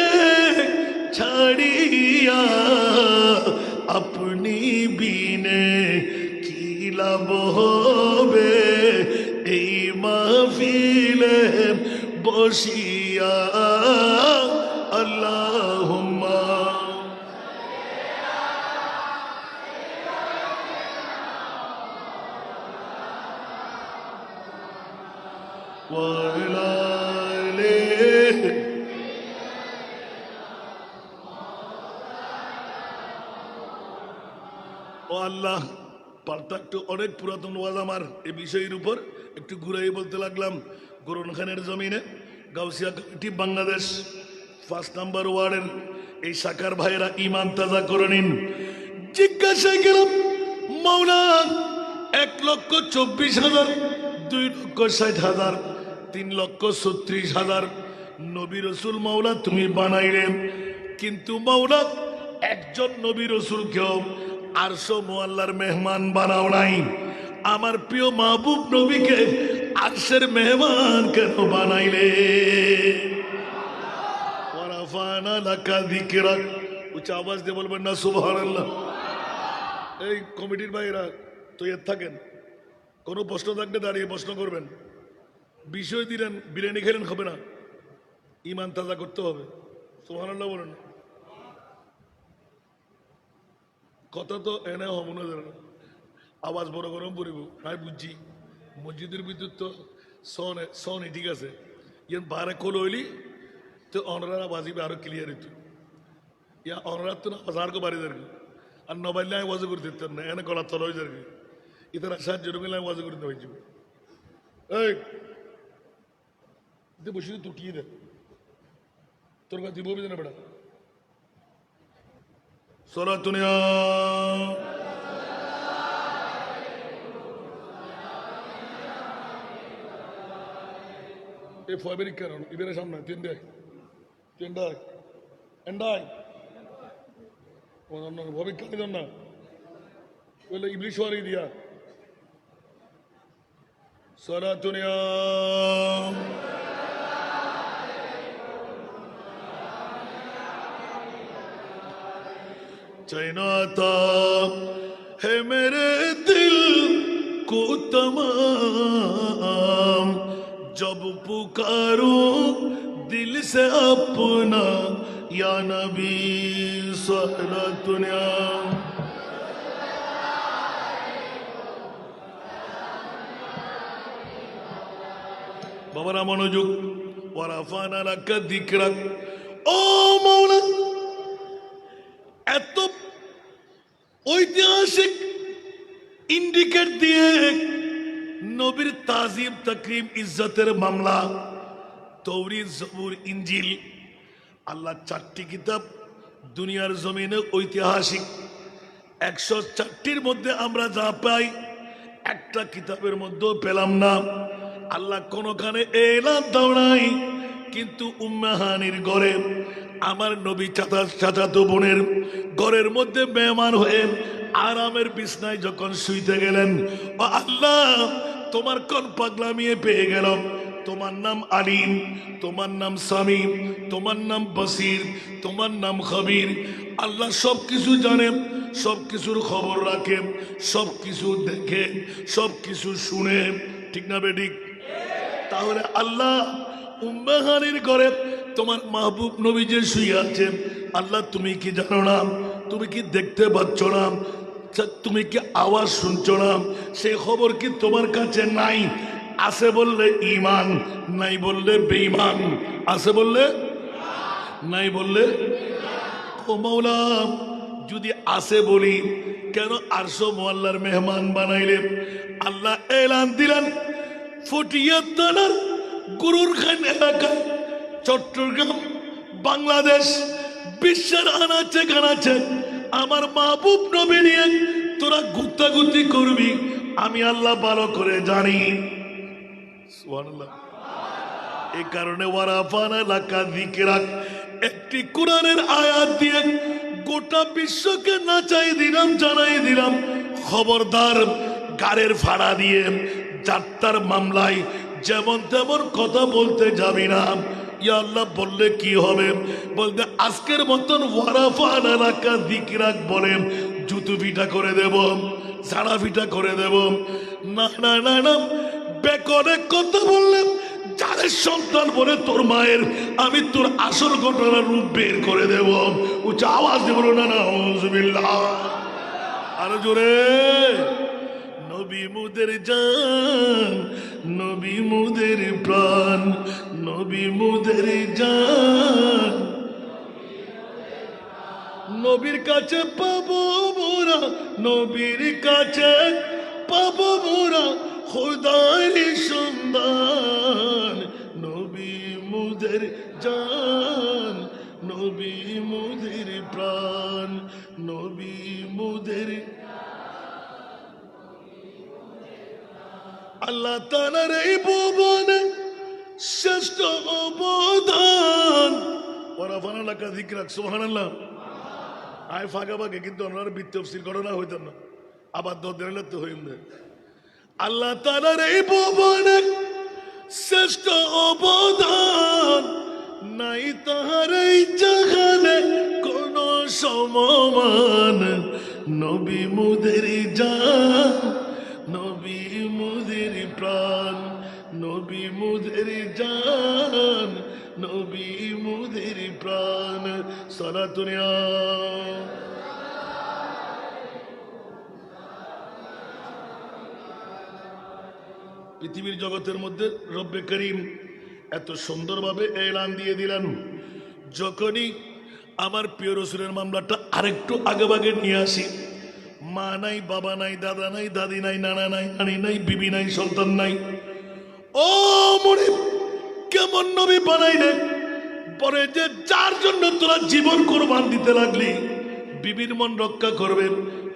ছাড়িয়া? আপনি বিনে কি লাভ হবে এই মাহফিলে বসিয়া? আল্লাহুম্মা ওয়ালা ও আল্লাহ। পাল্টা একটু অনেক পুরাতন ওয়াজ আমার এই বিষয়ের উপর একটু ঘুরাই বলতে লাগলাম। গরুন খানের জমিনে গাউসিয়া কমিটি বাংলাদেশ 5 নম্বর ওয়ার্ডের এই শাখার ভাইয়েরা ঈমান তাজা করে নিন। জিজ্ঞাসা গেলাম মাওলা 1,24,000, 2,60,000, 3,36,000 নবী রাসূল মাওলা তুমি বানাইলে, কিন্তু মাওলা একজন নবী রাসূলকেও আরশ মুআল্লার মেহমান বানাও নাই। আমার প্রিয় মাহবুব নবীকে আরশের মেহমান কেন বানাইলে? ওয়ারাফানা লাকা যিকরাক। উচ্চ আওয়াজ দিয়ে বলবেন না সুবহানাল্লাহ। এই কমিটির ভাইরা তো এর থাকেন, কোনো প্রশ্ন থাকলে দাঁড়িয়ে প্রশ্ন করবেন। বিষয় দিলেন, বিরিয়ানি খেলেন হবে না, ঈমান তাজা করতে হবে। সুবহানাল্লাহ বলেন। কথা তো এনে হমনে ধরে না, আওয়াজ বড় গরম পড়িব। আমি বুঝছি মসজিদের ভিতর তো সনে ঠিক আছে, ইয়ান বারে কল হইলি তো অনরা বাজিবে আরো ক্লিয়ার হইতো। ইয়া অনরাত তো না বাজার কো বাড়ি যারকি আর নবাইলে আমি ওয়াজ করে দিতেন না, এনে গলা তল হয়ে যারকি ইতারা সাহায্য ঢুকলে আমি ওয়াজ করে দিতে হয়েছিল। এই বসে তুটিয়ে দে তোর কাছে দিব না বেটা সরাতুনিয়া এই ফয়বেরিক কেন ইবের সামনে তিনটায় তিনটায় এন্ডায় ভবিক কানি দেন না বলে ইবলিশ ওয়ারি দিয়া সরাতুনিয়া चैनाता है मेरे दिल को तमाम जब पुकारूं दिल से अपना या नबी सहरतुनिया बाबा मनोजुग वराफाना लका दिकरक ओ मौला এত ঐতিহাসিক ইন্ডিকেট দিয়ে নবীর তাজিম তাকরিম ইজ্জতের মামলা তৌরিত জবুর ইনজিল আল্লাহ 4টি কিতাব দুনিয়ার জমিনে ঐতিহাসিক 104টির মধ্যে আমরা যা পাই একটা কিতাবের মধ্যেও পেলাম না। আল্লাহ কোনখানে এলান দাও নাই, কিন্তু উম্মাহানির ঘরে আমার নবী চাচাতো বোনের ঘরের মধ্যে মেহমান হয়ে আরামের বিছনায় যখন শুইতে গেলেন, ও আল্লাহ তোমার কোন পাগলামিয়ে পেয়ে গেলাম, তোমার নাম আলিম, তোমার নাম সামিম, তোমার নাম বসির, তোমার নাম খবির। আল্লাহ সবকিছু জানে, সবকিছুর খবর রাখে, সবকিছু দেখে, সবকিছু শুনে, ঠিক না বেঠিক? তাহলে আল্লাহ উম্মাহানির ঘরে তোমার মাহবুব নবী যে শুয়ে আছে, আল্লাহ তুমি কি জানো না? তুমি কি দেখতে পাচ্ছ না? তুমি কি আওয়াজ শুনছো না? সেই খবর কি তোমার কাছে নাই? আছে বললে ঈমান, নাই বললে বেঈমান। আছে বললে, নাই বললে। ও মাওলা, যদি আছে বলি কেন আরশ মুআল্লার মেহমান বানাইলে? আল্লাহ এলান দিলেন ফটিয়া থানার গুরুরখান এলাকায়, চট্টগ্রাম, বাংলাদেশ, বিশ্বের আনাচে কানাচে আমার মাহবুব নবী নিয়ে তোরা গুতাগুতি করবি, আমি আল্লাহ ভালো করে জানি। সুবহানাল্লাহ। এই কারণে ওয়ারাফানা লাকা যিকরাক একটি কোরআনের আয়াত দিয়ে গোটা বিশ্বকে নাচাই দিলাম, জানাই দিলাম, খবরদার গাড়ের ভাড়া দিয়ে যাত্রার মামলায় যেমন তেমন কথা বলতে যাবি না। ইয়া আল্লাহ বললে কি হবে? বলতে আজকের মতন ওয়ারাফানা লাকা যিকরাক বলে জুতো পিটা করে দেব, ঝাড়া পিটা করে দেব। না না না না, বেকরে কথা বললেন যাদের সন্তান বলে তোর মায়ের, আমি তোর আসল ঘটনার রূপ বের করে দেব। উচ্চ আওয়াজ দেব না, নাউযুবিল্লাহ। আরো জোরে। নবী মুদের জান, নবী মুদের প্রাণ, নবী মুদের জান, নবীর কাছে পাবো মোরা, নবীর কাছে পাবো মোরা খোদার সন্ধান। নবী মুদের জান, নবী মুদের প্রাণ, নবী মুদের। আল্লাহ তাআলার এই ভুবনে শ্রেষ্ঠ অবদান। ওয়ারাফানা লাকা যিকরাক। সুবহানাল্লাহ। আয় ফাঁকা ফাঁকে কিন্তু ওনার বিত্তফসির ঘটনা হইতেন না, আবার দিলে তো হইল। আল্লাহ তাআলার এই ভুবনে শ্রেষ্ঠ অবদান, নাই তাহার এই জাহানে কোন সমমান। নবী মুদের জান, নবী মুদের প্রাণ, নবী মুদের জান, নবী মুদের প্রাণ সালাতুনিয়া। পৃথিবীর জগতের মধ্যে রব্বে করিম এত সুন্দরভাবে এলান দিয়ে দিলেন, যখনই আমার প্রিয় রসুলের মামলাটা আরেকটু আগেভাগে নিয়ে আসি, মা নাই, বাবা নাই, দাদা নাই, দাদি নাই, নানা নাই, নানি নাই, বিবি নাই, সন্তান নাই, ও মনে কেমন নবী বানাইলে পরে যে যার জন্য তোরা জীবন কোরবান দিতে লাগলি, বিবির মন রক্ষা করবে,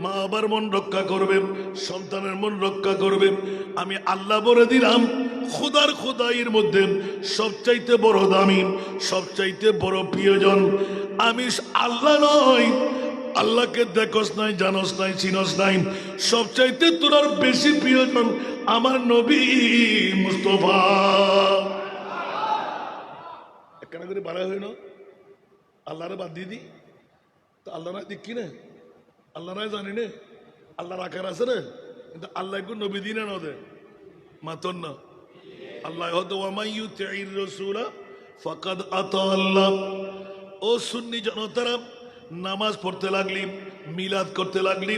মা বাবার মন রক্ষা করবে, সন্তানের মন রক্ষা করবে, আমি আল্লাহ বলে দিলাম খোদার খোদাইয়ের মধ্যে সবচাইতে বড় দামি, সবচাইতে বড় প্রিয়জন আমি আল্লাহ নয়। আল্লাহকে দেখস নাই, জানস নাই, চিনস নাই, সবচাইতে তোরার বেশি প্রিয়জন আমার নবী মুস্তফা। একখানা করে বাড়া হই না, আল্লাহরে বাদ দিয়ে দি তো আল্লাহ না দেখি না, আল্লাহ নাই জানি না, আল্লাহর আকার আছে না, কিন্তু আল্লাহ একটু নবী দিন না ওদের মাতন না। আল্লাহ হয়তো ওয়ামাইয়ুতির রাসূলা ফাকাদ আতা আল্লাহ। ও সুন্নি জনতারা, নামাজ পড়তে লাগলি, মিলাদ করতে লাগলি,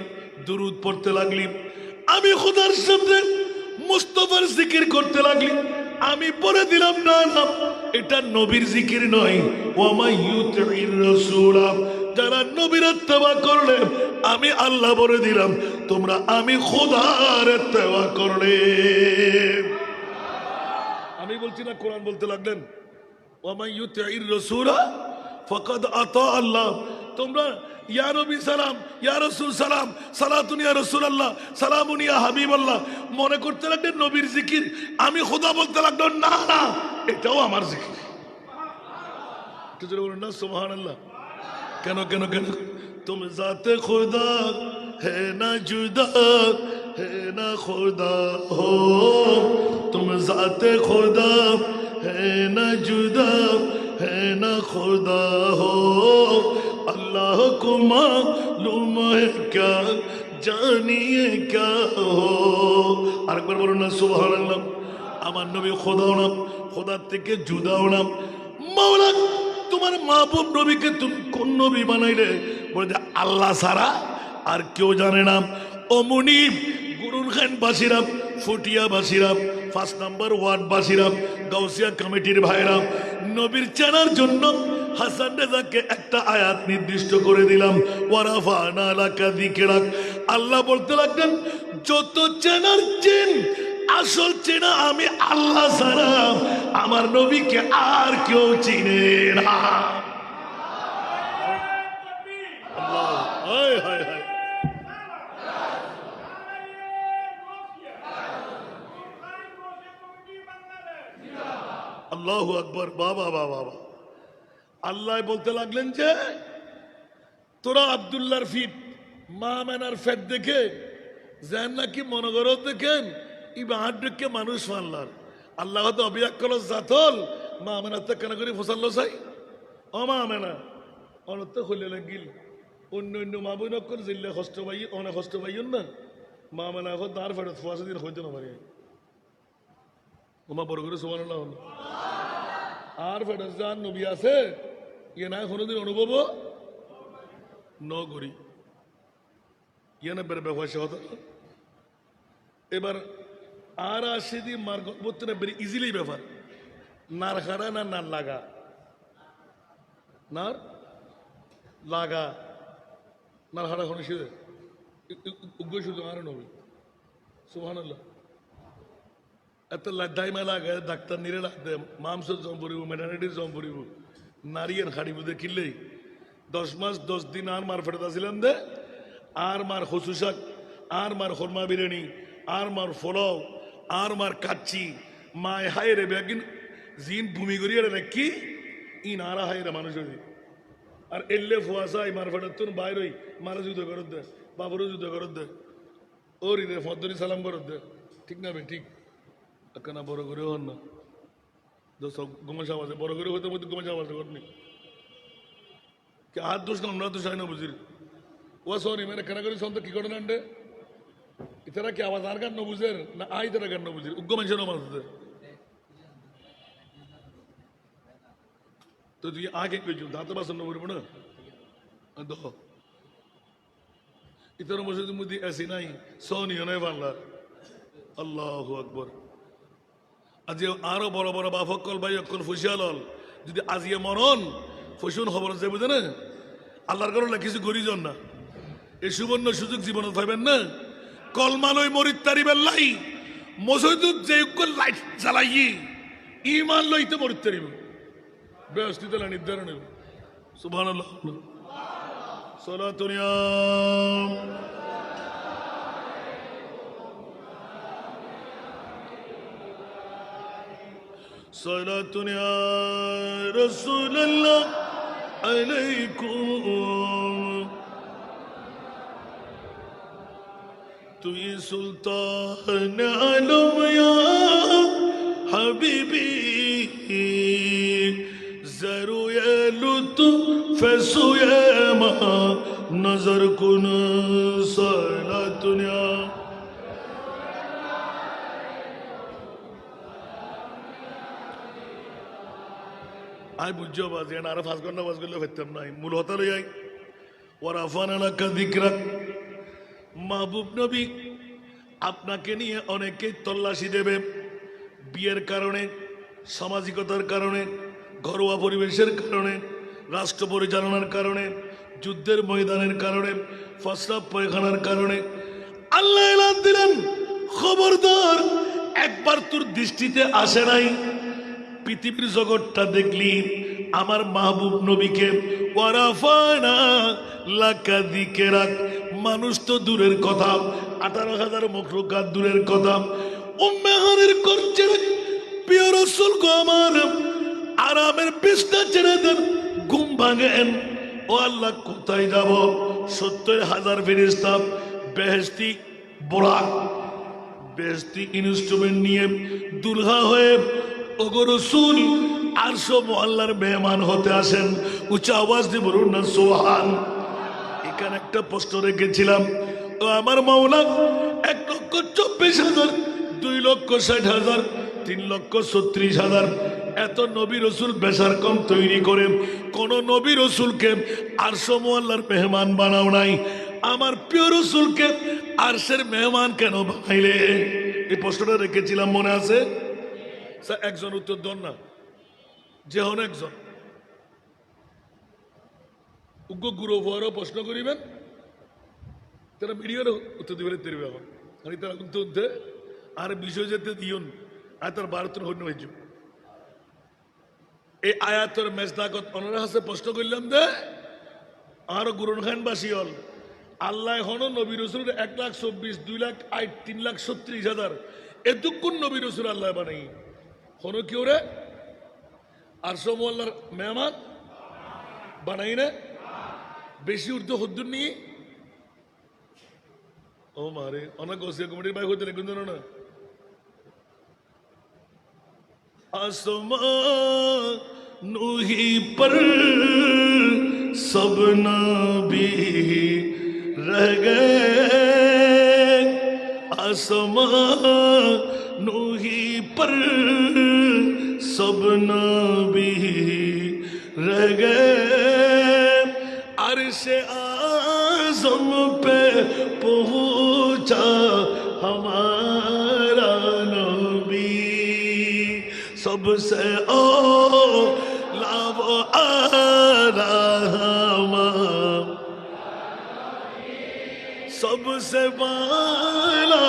দুরুদ পড়তে লাগলি, আমি খোদার সামনে মুস্তাফার জিকির করতে লাগলি, আমি বলে দিলাম না না এটা নবীর জিকির নয়। ওয়ামাইয়ুতির রাসূলা, যারা নবীর ইত্তেবা করলে আমি আল্লাহ বলে দিলাম তোমরা আমি খোদার ইত্তেবা করলে। আমি বলছি না, কোরআন বলতে লাগলেন ওয়ামাইয়ুতির রাসূলা ফাকাদ আতা আল্লাহ। তোমরা ইয়া নবী সালাম, ইয়া রাসূল সালাম, সালাতুন ইয়া রাসূলুল্লাহ, সালামুন ইয়া হাবিবাল্লাহ মনে করতে লাগলেন নবীর জিকির, আমি খোদা বলতে লাগলাম না না এটাও আমার জিকির। একটু জোরে বলুন না সুবহানাল্লাহ। কেন কেন কেন? তুম জাতে খুদা হে না জুদা, হে না খুদা হো, তুম জাতে খুদা হে না জুদা, হে না খুদা হো, अल्लाह को मालूम है क्या, जानिए क्या हो। আরেকবার বলুন না সুবহানাল্লাহ। আমার নবী খোদাও না, খোদার থেকে জুদাও না। মাওলা তোমার মাহবুব নবীকে তুমি কোন নবী বানাইলে? বলে আল্লাহ ছাড়া আর কেউ জানে না। ও মুনিব, গুরুন খান বাসিরাম, ফুটিয়া বাসিরাম, 5 নম্বর ওয়ার্ড বাসিরাম, গাউসিয়া কমিটির ভাইরা, নবীর চেনার জন্য হাসান রেজাকে একটা আয়াত নির্দিষ্ট করে দিলাম, ওয়ারাফানা লাকা যিকরাক। আল্লাহ বলতে লাগলেন যত চেনার চেন, আসল চেনা আমি আল্লাহ ছাড়া আমার নবীকে আর কেউ চিনে না। আল্লাহ, হায় হায় হায়, আল্লাহু আকবার, বাবা বাবা বাবা। আল্লাহ বলতে লাগলেন যে তোরা আব্দুল্লাহর ফিট, মা মেনার ফেট দেখে যেন নাকি মনগরত দেখেন ইবা হাত ডেকে মানুষ মানলার। আল্লাহ হয়তো অবিয়াক কল জাতল মা মেনাতে কেন করে ফসাল চাই, ও মা মেনা অনত হইলে লাগিল অন্য অন্য মা বই নকর জিল্লে কষ্ট পাই, অনেক কষ্ট পাইন না মা মেনা এখন তার ফেরত ফোয়াশা দিন হইতে না পারি। ওমা বড় করে সুবহানাল্লাহ। আর ফেরত যান নবী আছে ইয়ে না কোনোদিন অনুভব ন করি, ইয়ে না বের ব্যবসা হতো। এবার আর আসে দি মার গর্ভত্ব না বেরি ইজিলি ব্যাপার, নার খারা না নার লাগা, নার লাগা, নার হারা কোনো শুধু উগ্র শুধু আর নবী সুবহানাল্লাহ। এত লাদাইমা লাগে ডাক্তার নিরে লাগতে মাংস জম পড়িব, মেটার্নিটির জম পড়িব, নারীর খাড়িব দেখিলেই 10 মাস 10 দিন আর মার ফেরত আসিলেন দে, আর মার কচু শাক, আর মার খরমা বিরিয়ানি, আর মার ফলাও, আর মার কাচ্চি, মায় হায় রে বেগিন জিন ভূমি করিয়ে নাকি ইন আর হায় রে মানুষ। আর এলে ফুয়াশাই মার ফেরত তুন বাইরই মারা যুদ্ধ করত দে, বাবরও যুদ্ধ করত দে, ওর রে ফদ্দরি সালাম করত দে, ঠিক না বে ঠিক কেনা বড় করে হন না গোমাশা আছে বড় করে হতে মধ্যে গোমাশা আছে করনি হাত দোষ না আমরা দোষ হয় না বুঝির ও সরি মেরে কেনা করে সন্ত কি করে নান্ডে ইতারা কি আওয়াজ আর গান ন বুঝের না আই তারা গান ন বুঝির উগ্র মানুষের মাঝে তো তুই আগে কইছু দাঁতে বাসন করবো না দেখ ইতর মসজিদের মধ্যে এসি নাই সহনীয় নয় বাংলা আল্লাহু আকবর আজি আরো বড় বড় বাফকল ভাই অকল ফুসিয়াল যদি আজিয়ে মরণ ফসুন খবর আছে বুঝে না আল্লাহর কারণে কিছু করি জন না এই সুবর্ণ সুযোগ জীবনত পাইবেন না কলমালয় মরিত তারিবেন লাই মসজিদুত যে লাইট জ্বালাই ইমান লইতে মরিত তারিব ব্যবস্থিত নির্ধারণ সুবহানাল্লাহ সালাতুনিয়া সালাতুনিয়া রাসূলুল্লাহ আলাইকুম তুই সুলতান আলম ইয়া হাবিবি জরুয়ে লুতফ সুয়েমা নজর কুন সালাতুনিয়া আই বুঝছো বাজ এন আর ফাঁস ঘন্টা বাজ করলে ফেরতাম নাই মূল হতা লই আই ওয়ারাফানা লাকা যিকরাক মাহবুব নবী আপনাকে নিয়ে অনেকে তল্লাশি দেবে বিয়ের কারণে সামাজিকতার কারণে ঘরোয়া পরিবেশের কারণে রাষ্ট্র পরিচালনার কারণে যুদ্ধের ময়দানের কারণে ফসরাব পায়খানার কারণে আল্লাহ এলান দিলেন খবরদার একবার তোর দৃষ্টিতে আসে নাই পৃথিবীর জগৎটা দেখলি আমার মাহবুব নবীকে ওয়ারাফানা লাকা যিকরাক মানুষ তো দূরের কথা 18,000 মখলুকাত দূরের কথা উম্মে হানির করছে প্রিয় রাসূল গো আমার আরামের বিছনা ছেড়ে দেন ঘুম ভাঙেন ও আল্লাহ কোথায় যাব 70,000 ফেরেশতা বেহেশতি বোরাক বেহেশতি ইনস্ট্রুমেন্ট নিয়ে দুলহা হয়ে ওগো রাসূল আরশ মুআল্লার মেহমান হতে আসেন উচ্চ আওয়াজ দিয়ে বলুন না সুবহান এখানে একটা প্রশ্ন রেখেছিলাম ও আমার মাওলা 1,24,000 2,60,000 3,36,000 এত নবী রসুল বেশার কম তৈরি করে কোন নবী রসুলকে আরশ মুআল্লার মেহমান বানাও নাই আমার প্রিয় রসুলকে আরশের মেহমান কেন বানাইলে এই প্রশ্নটা রেখেছিলাম মনে আছে স্যার একজন উত্তর দেন না যে হন একজন উগ্র গুরু হওয়ারও প্রশ্ন করিবেন তারা মিডিয়ারও উত্তর দিবেন তেরবে এখন আমি তারা উত্তর দে আর বিষয় যেতে দিয়ন আর তার ভারতের হন্য হয়েছ এই আয়াতের মেজদাকত অনার হাসে প্রশ্ন করলাম দে আরো গুরুন খানবাসী হল আল্লাহ হন নবী রসুল 1,24,000 2,08,000 3,36,000 এতক্ষণ নবী রসুল আল্লাহ বানাই হন কি ওরে আরশ মুআল্লার মেহমান বানাই না বেশি উর্দু হদ্দুর নিয়ে ও মারে অনেক গসিয়া কমিটির বাইক হতে লেখুন না आसमानों पर सब नबी रह गए आसमानों पर सब नबी रह गए अर्श आज़म पे पहुंचा हमारा नबी सबसे ओ लाभ आरामा सबसे बाला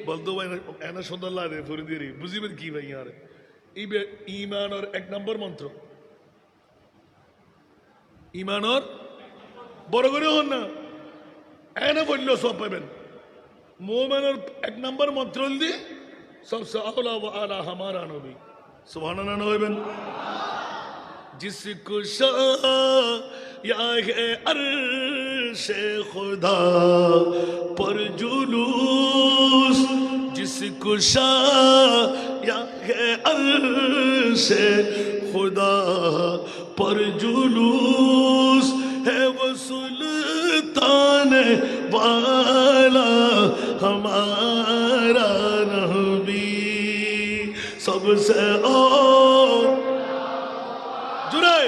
বলতো ভাই এনা সুন্দর লাগে ফরিদিরি বুঝিবেন কি ভাই আর ঈমানের 1 নম্বর মন্ত্র ঈমানের বড় করে হন না এনা বললেও সব পাবেন मोमेनर 1 नंबर मंत्र दी सबसे आला व आला हमारा नबी सुभान अल्लाह जिसको या है अर्श खुदा पर जुलूस जिसको या है अर्श खुदा पर जुलूस है वो सुल्तान वाला हमारा नबी सबसे ओ जुड़े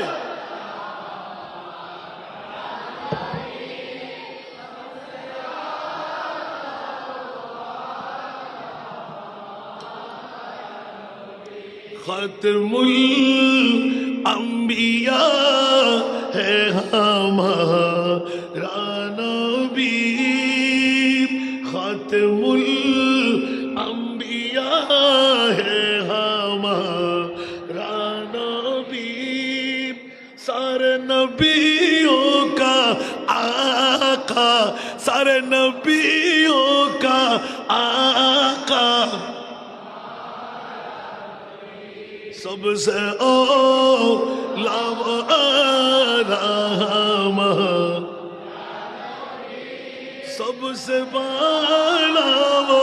खातिमुल अंबिया है हमारा नबी खातिमुल अंबिया है हमारा नबी सारे नबियों का आका सारे नबियों का आका सबसे ओ लावारामा सबसे बाला वो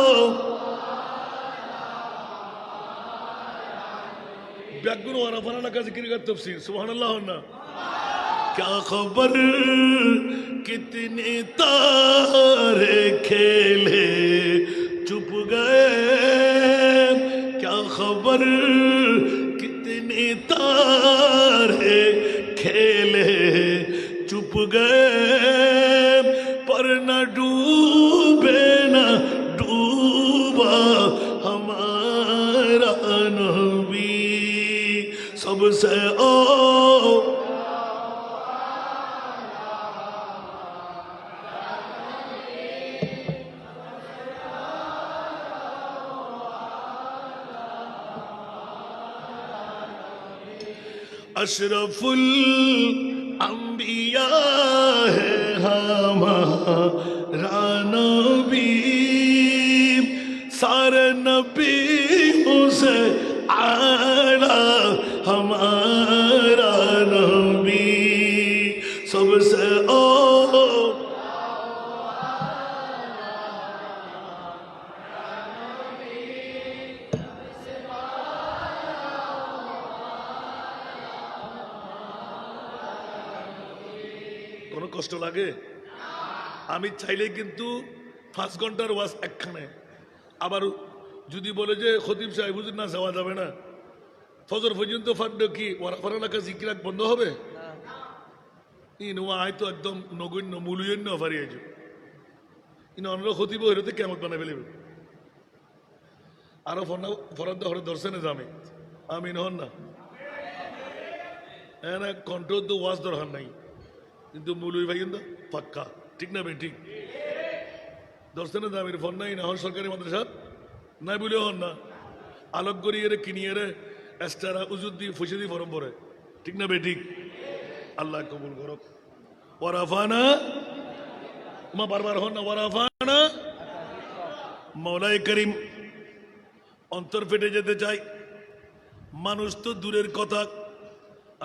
ब्यागुन वाला फलाना का जिक्र का तफसीर सुभान अल्लाह ना क्या खबर कितने तारे खेले चुप गए क्या खबर कितने तारे खेले चुप गए पर न डूबे न डूबा हमारा नबी सबसे ओ अशरफुल अंबिया है हमारा नबी सारे नबियों से आला हमारा नबी सबसे ओ কোনো কষ্ট লাগে আমি চাইলে কিন্তু 5 ঘন্টার ওয়াজ একখানে আবার যদি বলে যে খতিব সাহেব হুজুর না যাওয়া যাবে না ফজর পর্যন্ত ফাটলো কি ওয়ারাফারা কাছে জিকিরাত বন্ধ হবে ইন ওয়াই তো একদম নগণ্য মূল্যন্য ফারিয়ে যাবে ইন অন্য খতিব হইতে কেমন বানাবে ফেলবে আরো ফরাদ্দ হরে দর্শনে যাবে আমিন হন না এনা কন্ট্রোল তো ওয়াজ দরকার নাই কিন্তু মৌলভী ভাই কিন্তু পাক্কা ঠিক না ভাই ঠিক দর্শনে দামের ফোন নাই না হন সরকারি মাদ্রাসা নাই বলে হন না আলোক করিয়ে কিনিয়ে রে এক্সট্রা উজুদ দিয়ে ফুসে দিয়ে ফরম পরে ঠিক না ভাই ঠিক আল্লাহ কবুল করো ওয়ারাফানা মা বারবার হন না ওয়ারাফানা মৌলাই করিম অন্তর ফেটে যেতে চাই মানুষ তো দূরের কথা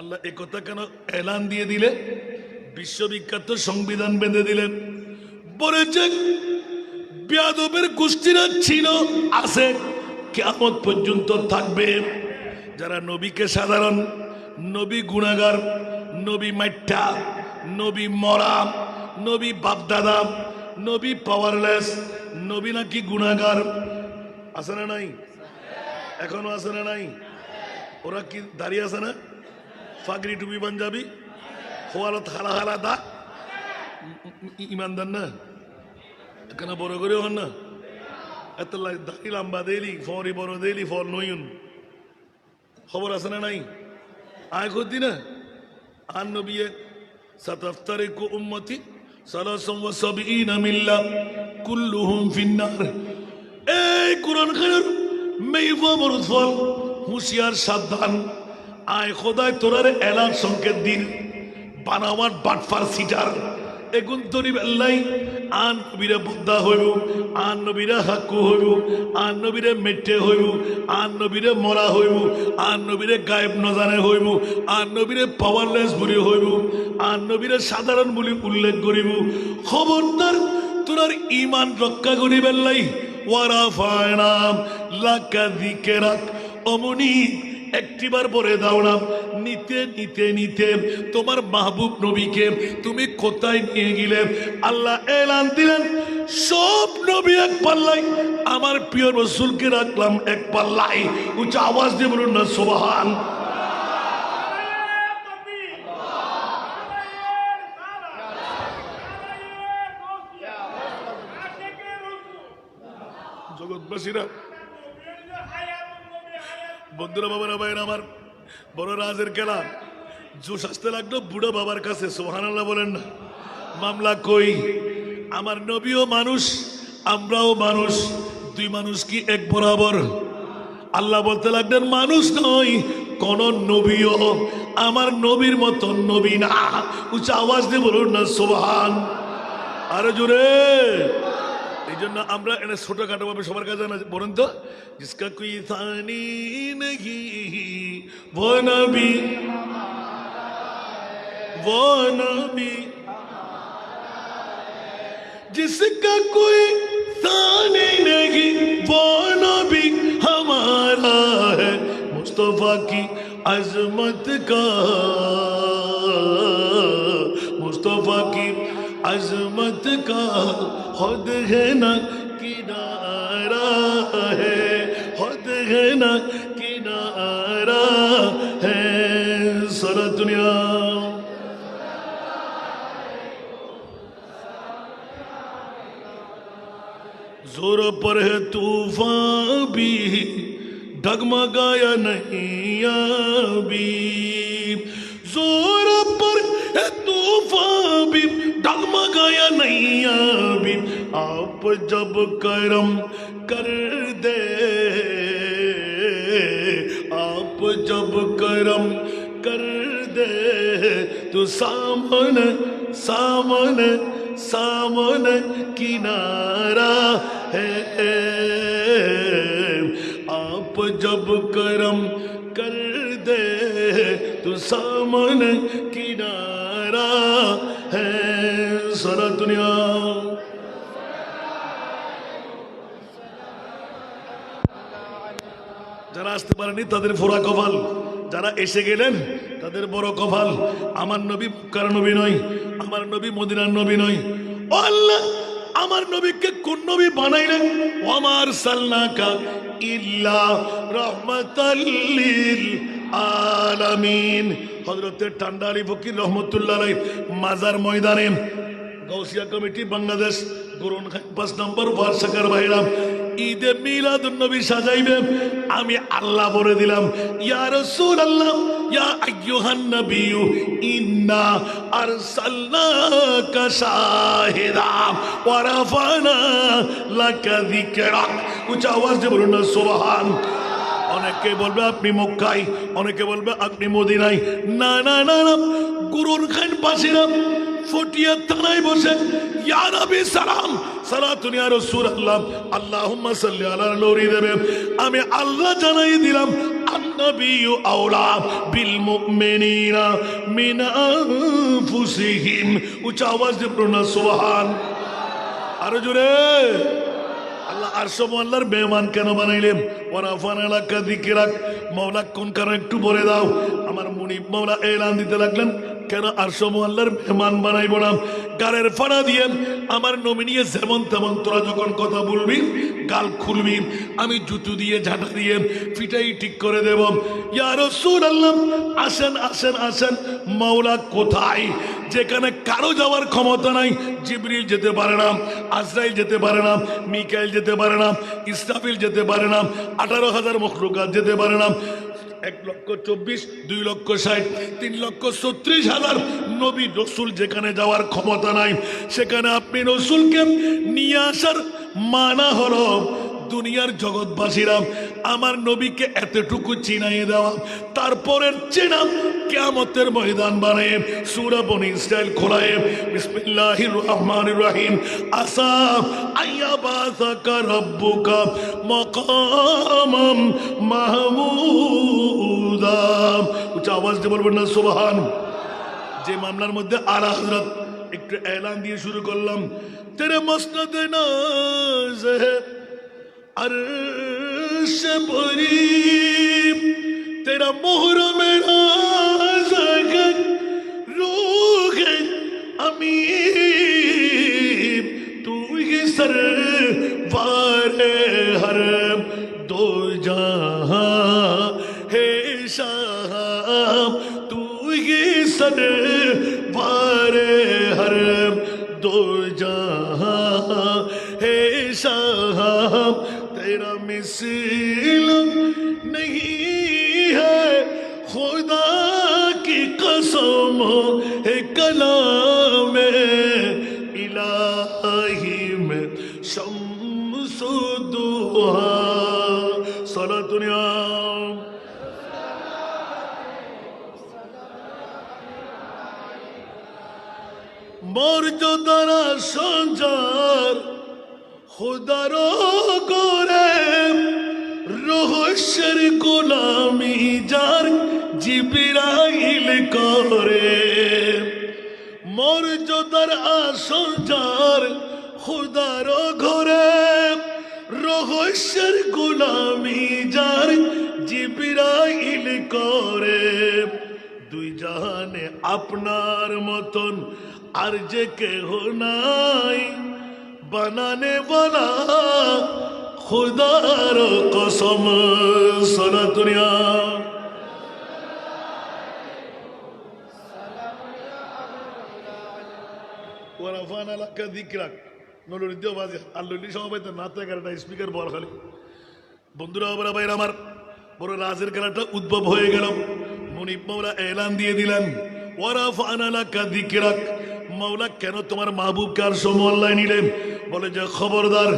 আল্লাহ এ কথা কেন এলান দিয়ে দিলে বিশ্ববিখ্যাত সংবিধান বেঁধে দিলেন বলেছেন বেয়াদবের গোষ্ঠীরা ছিল আছে কিয়ামত পর্যন্ত থাকবে যারা নবীকে সাধারণ নবী গুনাহগার নবী মাইঠা নবী মরা নবী বাপদাদা নবী পাওয়ারলেস নবী নাকি গুনাহগার আছে না নাই এখনো আছে না নাই ওরা কি দাঁড়িয়ে আছে না ফাগরি টুপি পাঞ্জাবি খোয়ালত হালা হালা দা ইমানদার না কেন বড় করে হন না এত দাড়ি লম্বা দেলি ফরি বড় দেলি ফল নইন খবর আছে না নাই আয় করতি না আন নবী সাতাফতারিকু উম্মতি সালাসাম ওয়া সাবঈনা মিল্লা কুল্লুহুম ফিন্নার এই কুরআন খানের মেইফা বরুদ ফল হুঁশিয়ার সাবধান আয় খোদায় তোরার এলান সংকেত দিন বানাওয়ার বাটফার সিটার এগুন তরিব আল্লাহ আন নবীরা বদ্ধা হইব আন নবীরা হাক্কু হইব আন নবীরা মেটে হইব আন নবীরা মরা হইব আন নবীরা গায়েব নজানে হইব আন নবীরা পাওয়ারলেস বলি হইব আন নবীরা সাধারণ বলি উল্লেখ করিব খবরদার তোরার ঈমান রক্ষা করিব আল্লাহ ওয়ারাফায়না লাকা যিকরাক অমনি একটিবার পরে দাও না নিতে নিতে নিতে তোমার মাহবুব নবীকে তুমি কোথায় নিয়ে গেলে আল্লাহ এলান দিলেন সব নবী এক পাল্লাই, আমার প্রিয় রসুলকে রাখলাম এক পাল্লাই। উচ্চ আওয়াজ দিয়ে বলুন না সুবহান। জগৎবাসীরা, বন্ধুরা, বাবারা, ভাইয়েরা আমার, বড় রাজের খেলা জোশ আসতে লাগলো বুড়ো বাবার কাছে। সুবহানাল্লাহ বলেন না। মামলা কই? আমার নবীও মানুষ, আমরাও মানুষ, দুই মানুষ কি এক বরাবর? আল্লাহ বলতে লাগলেন মানুষ নয় কোন নবীও আমার নবীর মতন নবী না। উচ্চ আওয়াজ দিয়ে বলুন না সুবহান। আরে জোরে। এই জন্য আমরা এনে ছোটখাটো ভাবে সবার কাছে না বলেন তো, জিসকা কোই থানি নেহি वो नबी वो नबी जिसका कोई थानी नहीं वो नबी हमारा है। मुस्तफा की अजमत का, मुस्तफा की अजमत का खुद है ना किनारा है, खुद है ना किनारा है। सारा दुनिया जोर पर है तूफान भी डगमगाया नहीं अभी, जोर पर है तूफान भी डगमगाया नहीं अभी। आप जब करम कर दे, आप जब करम कर दे तो सामने सामने सामने किनारा है। आप जब करम कर दे तो सामने किनारा है। सारा दुनिया যারা আসতে পারেনি তাদের ফোড়া কপাল, যারা এসে গেলেন তাদের বড় কপাল। আমার নবী কার নবী নয়, আমার নবী মদিনার নবী নয়। ও আল্লাহ, আমার নবীকে কোন নবী বানাইলেন? ওয়ামার সালনাকা ইল্লা রাহমাতাল লিল আলামিন। হযরত ঠান্ডা আলী ফকির রহমতুল্লাহ আলাইহি মাজার ময়দানে গাউসিয়া কমিটি বাংলাদেশ গুরুন 5 নম্বর ওয়ার্ষাকার ভাইরা ঈদে মিলাদুন নবী সাজাইবে। আমি আল্লাহ বলে দিলাম ইয়া রাসূলুল্লাহ ইয়া আইয়ুহান নবিয়্যু ইন্না আরসালনাকা শাহিদা ওয়া রাফানা লাকা যিকরাক। উচ্চ আওয়াজ দিয়ে বলুন না সুবহান। অনেকে বলবে আপনি মক্কায়, অনেকে বলবে আপনি মদিনায়। না না না না, গুরুর খান পাশিরা ফটিয়া থানায় বসে ইয়া নবী সালাম সালাতুন ইয়া রাসূলুল্লাহ আল্লাহুম্মা সাল্লি আলা নূরি দেবে। আমি আল্লাহ জানাই দিলাম আন-নবিয়্যু আওলা বিল মুমিনিনা মিন আনফুসিহিম। উচ্চ আওয়াজ দিয়ে বলুন না সুবহান। আরো জোরে। আল্লাহ আরশ আল্লাহর মেহমান কেন বানাইলেন? ওয়ারাফানা লাকা যিকরাক। মাওলা কোন কারণে একটু বলে দাও। আমার মুনিব মাওলা এলান দিতে লাগলেন কেন আরশ আল্লাহর মেহমান বানাইব না? গালের ফাড়া দিয়ে আমার নবী নিয়ে যেমন তেমন তোরা যখন কথা বলবি গাল খুলবি, আমি জুতো দিয়ে ঝাঁটা দিয়ে পিটাই ঠিক করে দেব। ইয়া রাসূলুল্লাহ আসেন আসেন আসেন। মাওলা কোথায়? যেখানে কারো যাওয়ার ক্ষমতা নাই। জিবরিল যেতে পারে না, আজরাইল যেতে পারে না, মিকাইল যেতে পারে না, ইসরাফিল যেতে পারে না, 18,000 মখলুকাত যেতে পারে না। 1,24,000, 2,60,000, 3,36,000 নবী রসুল যেখানে যাওয়ার ক্ষমতা নাই, সেখানে আপনি রসুলকে নিয়ে আসার মানা হলো দুনিয়ার জগৎবাসীরা আমার নবীকে এতটুকু চিনাইয়ে দেওয়া, তারপরের চেনা কিয়ামতের ময়দান বানায় সূরা বনী ইসরাইল খোলায় বিসমিল্লাহির রহমানির রহিম আসা আইয়াবাসাকা রাব্বুকা মাকামাম মাহমুদা। উচ্চ আওয়াজ দিয়ে বলবেন না সুবহান। যে মামলার মধ্যে আলা হযরত একটু এলান দিয়ে শুরু করলাম, তেরে মসনদ নাজ है अर्श परी तेरा मोहर मेरा जगत रूह अमीर तू ही सरवारे हर दो जहां हे शाह तू ही सरवारे हर दो जहां हे शाह तेरा मिसल नहीं है खुदा की कसम है कलाम इलाही में शम्सु दुहा सलातुनिया মর্যাদারা সঞ্চার খুদারো করে রহস্যের গোলামি যার জিবরাইল করে মর্যাদার আসঞ্চার খুদারো ঘরে রহস্যের গোলামি যার জিবরাইল করে দুই জাহানে আপনার মতন আর যে কেহ নাই বানানে বানা খুদার কসম সলাতুনিয়া ওয়ারাফানা লাকা যিকরাক নলুরিদ্দিও বাজে আল্লুলি সমাবেত নাতে গাড়িটা স্পিকার বল খালি বন্ধুরা বাবা ভাইরা আমার বড় রাজের খেলাটা উদ্ভব হয়ে গেল মুনিব মাওলা এলান দিয়ে দিলেন ওয়ারাফানা লাকা যিকরাক মাওলা কেন তোমার মাহবুবকে আর সমল্লায় নিলেন বলে যে খবরদার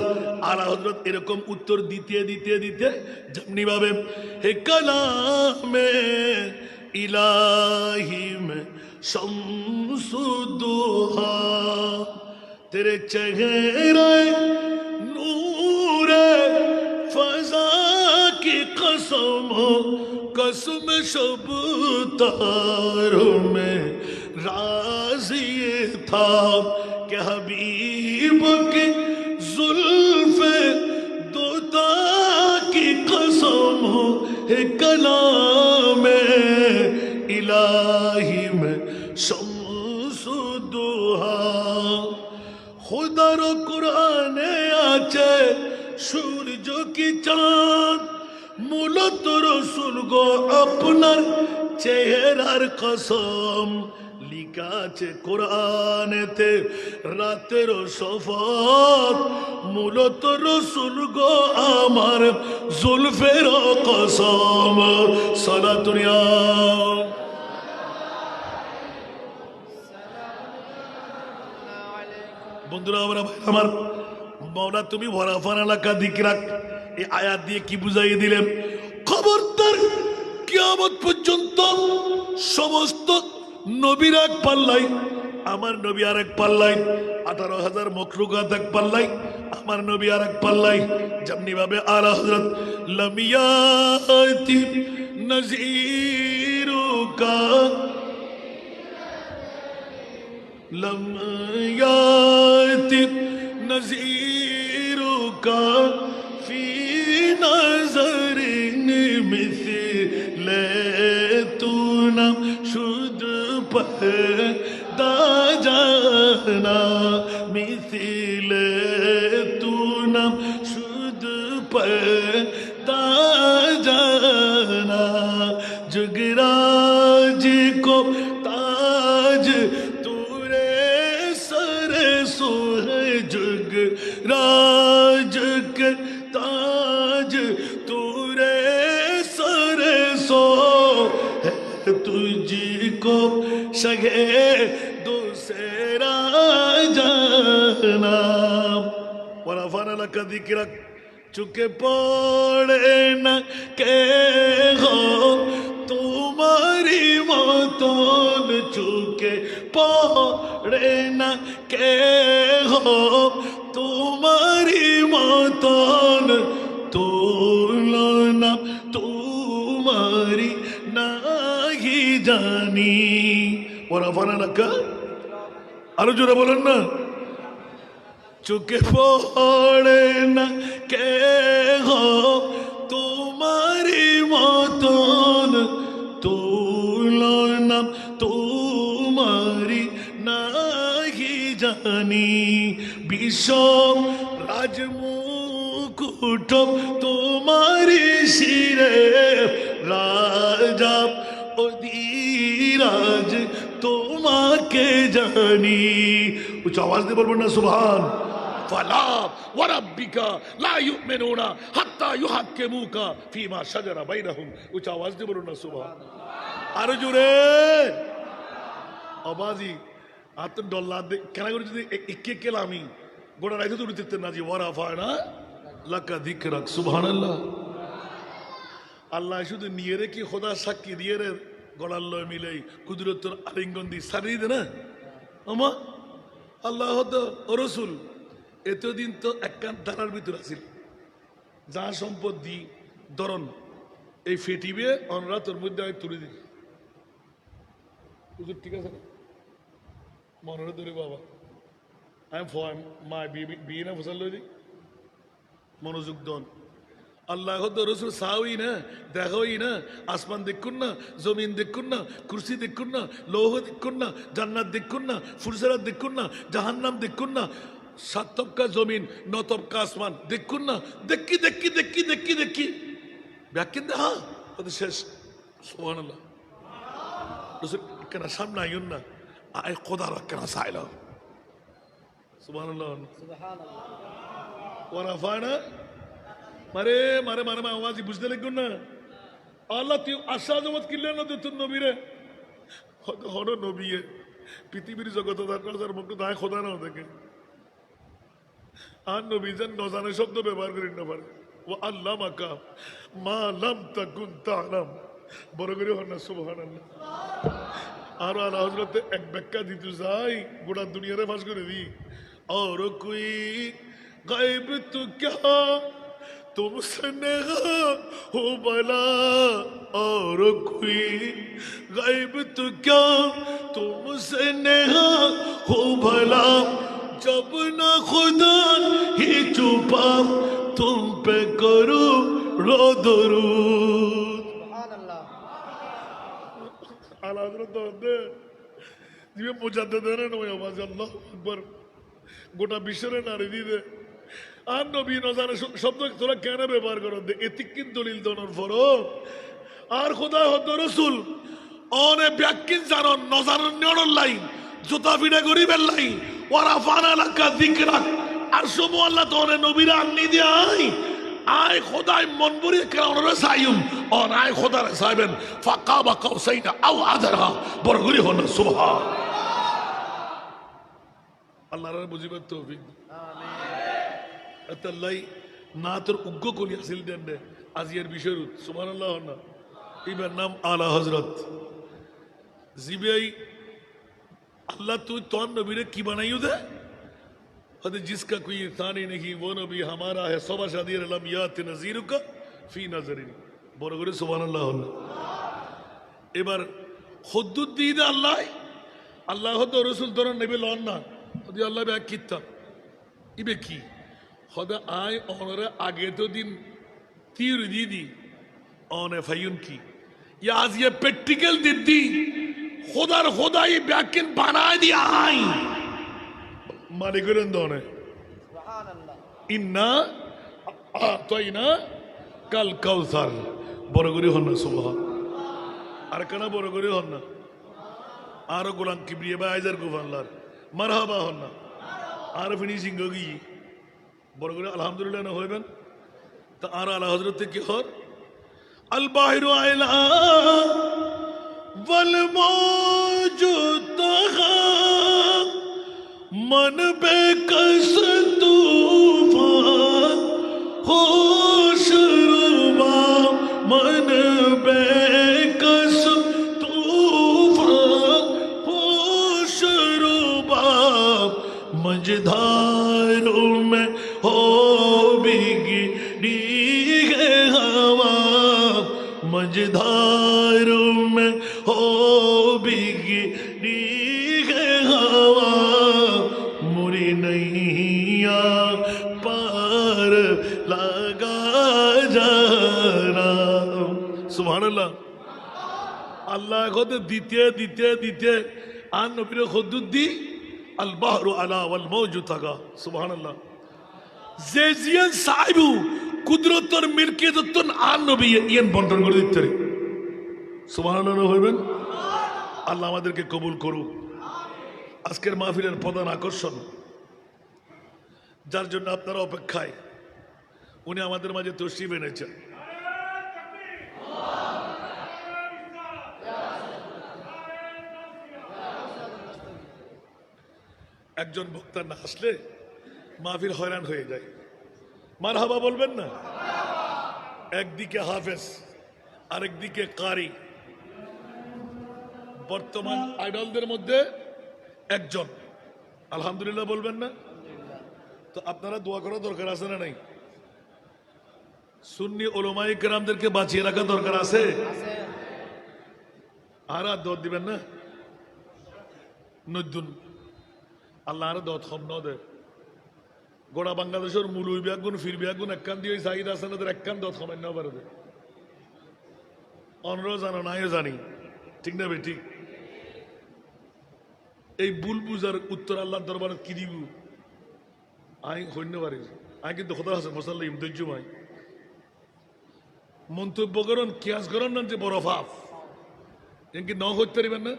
আলা হযরত এরকম উত্তর দিতে দিতে দিতে যেমনি ভাবে হে কালামে ইলাহি মে শমসু দুহা তেরে চেহারে নূরে ফজা কি কসম कसम शब तारों में राज़ी था कि हबीब के जुल्फ़े दोता की कसम है कलाम इलाही में शम्सु दुहा खुदार कुराने आचे सूरज की चाँद মূলত রসুল গো আপনার চেহারার কসম লিখা আছে কোরআনেতে রাতের শফাত মূলত রসুল গো আমার জুলফের কসম সালাতুনিয়া বন্ধুরা আমার মাওলা তুমি ওয়ারাফানা লাকা যিকরাক এই আয়াত দিয়ে কি বুঝাই দিলেন খবরদার কিয়ামত পর্যন্ত সমস্ত নবীর এক পাল্লাই আমার নবী আর এক পাল্লাই 18,000 মখলুকাত এক পাল্লাই আমার নবী আর এক পাল্লাই যেমনি ভাবে আলা হযরত লামিয়াতি নযীরুকা লামিয়াতি নযীরুকা नजर मिसल तू न शुद्ध पैदा जाना मिसल तू न शुद्ध पैदा जाना जुगराज को ताज तूरे सर सोह जुग राज के ताज तूरे सर सो है तुझको शगे दूसरा जाना वरफ़अना लका ज़िक्रक चुके पड़े न के हो तुम्हारी मतोल चुके पड़े न के हो तुम्हारी मतोल तुलना तुम्हारी नहीं जानी वरफ़अना लका আরো জোরে বলেন না চোখে পড়ে না কে হো তোমারি মতন তুলনা তোমারি নাহি জানি বিশ্ব আজ মুকুটম তোমারি শিরে রাজা অধিরাজ তোমাকে জানি। উচ্চ আওয়াজ দিয়ে বলবেন না সুবহান। ফালা ওয়া রাব্বিকা লা ইউমিনুনা হাত্তা ইউহাক্কিমুকা ফিমা শাজারা বাইনাহুম। উচ্চ আওয়াজ দিয়ে বলুন না সুবহান। আরো জোরে আওয়াজি আত ডল্লা কেন করে যদি একে কেলামি গোটা রাইতে তো উঠতে না জি ওয়া রাফানা লাকা যিকরাক সুবহানাল্লাহ। আল্লাহ শুধু নিয়ে রে কি খোদা সাক্ষী দিয়ে রে গলার লয় মিলেই কুদরতের আলিঙ্গন দি সারি দে না আমা আল্লাহ ও রসুল এতদিন তো একখান ধারার ভিতর আছিল যা সম্পদ দি ধরন এই ফেটিবে অনরা তোর মধ্যে আমি তুলে দিই হুজুর ঠিক আছে মনে ধরে বাবা আমি মা বিয়ে না ফসল লই দিই মনোযোগ দন আল্লাহ রসুল সাহই না দেখাই না আসমান দেখুন না জমিন দেখুন না কুরসি দেখুন না লৌহ দেখুন না জান্নাত দেখুন না ফুরসেরাত দেখুন না জাহান্নাম দেখুন না 7 তবকা জমিন 9 তবকা আসমান দেখুন না দেখি দেখি দেখি দেখি দেখি ব্যাখ্যা দে হ্যাঁ ওদের শেষ সুবহানাল্লাহ রসুল কেন সামনে আইন না আয় খোদার কেন চাইল সুবহানাল্লাহ ওরা ফায় না মারে মারে মারে মা আওয়াজ বুঝতে লাগবে না আল্লাহ তুই আশা জমত কিনলেন না তুই নবীরে হন নবী পৃথিবীর জগত তার মুখ দায় খোদা না দেখে আর নবী যেন নজানে শব্দ ব্যবহার করেন না পারে ও আল্লাহ মাকা মা লাম তাকুন তালাম বড় করে হন না সুবহানাল্লাহ। আর আল্লাহ হযরত এক ব্যাখ্যা দিতে যাই গোটা দুনিয়ারে ফাঁস করে দিই और कोई गायब तो क्या तुमसे नेहा हो भला और कोई गायब तो क्या तुमसे नेहा हो भला जब ना खुदा ही छुपा तुम पे करो रो दरूद आला हज़रत दे जिवे मुजद्दिद ने नया आवाज अल्लाह अकबर গোটা বিশ্বের নারী দিদে আর নবী নজানে শব্দ তোরা কেন ব্যবহার করেন এতিকিন দলিল দনের ফর আর খোদা হদ রসুল অনে ব্যাকিন জানন নজানন নিয়নের লাইন জুতা ফিডা গরিবের লাইন ওরা ফানা লাকা যিকরাক আর সমু আল্লাহ তোরে নবীরা আননি দি আয় খোদাই মন বরি কেনরে সাইম অন আয় খোদারে সাইবেন ফাকাবা কাউসাইনা আও আদরা বরগুরি হন সুবহান আল্লাহর বুঝিবার তৌফিক আমিন আতাল্লাই না তোর উগ্গ করি আসিল দেন দে আজিয়ার বিষয় সুবহানাল্লাহ না ইবার নাম আলা হযরত জিবাই अल्लाह तू तो नबी की बनाई दे हद जिसका कोई थानी नहीं वो नबी हमारा है सबा शादी लम यात नजीर का फी नजरिन বড় করে সুবহানাল্লাহ এবার হুদ্দুদ দিদে আল্লাহ হদ রাসূল দর নবী লন না যদি আল্লাহ ব্যাক কিতা ইবে কি হদ আই অনরে আগে তো দিন তীর দিদি অনে ফায়ুন কি ইয়া আজ ये प्रैक्टिकल दिद्दी খোদার খোদাই ব্যাকিন বানায় দি আই মানে করেন দনে সুবহানাল্লাহ ইন্না আতাইনা কাল কাউসার বড় করে হন না সুবহান আর কেন বড় করে হন না আর গোলাম কিবরিয়া বা আইজার গুফানলার মারহাবা হন না আর ফিনিশিং গগি বড় করে আলহামদুলিল্লাহ না হইবেন তা আর আলা হযরত কি হর আল বাহিরু আইলা वल मौजूद मन बेकस तूफान होश रुबा मन बेकस तूफान होश रुबा मझधारों में हो बिगी है हवा मझधारों में हो बिगी है हवा मुरी नैया पार लगा जाना सुबहानाल्लाह আল্লাহ খোদ দিতে দিতে দিতে আর নবীর খোদুদ্দি আল বাহরু আলা ওয়াল মওজু থাকা সুবহানাল্লাহ যে জিয়ান সাইবু কুদরতর মিল্কিয়তন আর নবী ইয়ান বন্টন করে দিতে রে সুবহানাল্লাহ হইবেন। আল্লাহ আমাদেরকে কবুল করুক। আজকের মাহফিলের প্রধান আকর্ষণ যার জন্য আপনারা অপেক্ষায়, উনি আমাদের মাঝে তশরিফ এনেছেন। একজন বক্তা না আসলে মাহফিল হয়রান হয়ে যায়। মারহাবা বলবেন না? একদিকে হাফেজ, আরেকদিকে কারি, বর্তমান আইডলদের মধ্যে একজন। আলহামদুলিল্লাহ বলবেন না? তো আপনারা দোয়া করা দরকার আছে না নাই? সুন্নি ওলামায়ে কেরামদেরকে বাঁচিয়ে রাখা দরকার আছে। আর দোয়া দিবেন না? নতুন আল্লাহ আর দত হম ন দে গোড়া বাংলাদেশের মুলুই বিয়াগুন ফির বিয়াগুন একখান দিয়ে সাইদ আসানাদের একখান দত হমেন না পারে অনরও জানো নাইও জানি, ঠিক না বে ঠিক? এই বুল বুজার উত্তর আল্লাহর দরবারে কি দিব আই হইন্য পারি। আই কিন্তু কথা আছে মশাল্লাহ ইমদুজ্জুমাই মন্তব্য করেন কিয়াস করেন না যে বড় ফাফ এমকি ন হইতে পারিবেন না।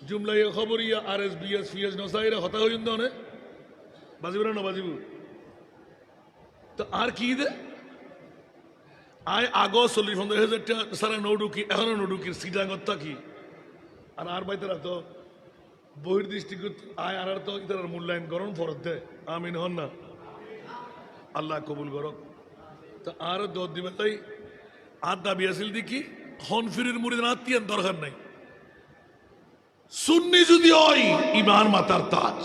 জুমলা ইয়ে খবর ইয়া আর এস বিএস ফিএস নসাইরা হতা হইন দনে বাজিব না বাজিব তো আর কি দে আয় আগো 40-50 টাকা সারা নৌডুকি এখনো নৌডুকির সিটাঙ্গত থাকি আর বাইতারা তো বহির্দৃষ্টিগত আয় আর তো ইতার মূল্যায়ন করুন ফরত দে আমিন হন না। আল্লাহ কবুল করক। তো আর দর দিবে তাই আর দাবি আসিল দেখি হনফিরির মুরিদ আত্মীয়ান দরকার নাই। সুন্নি যদি হয় ইমান মাতার তাজ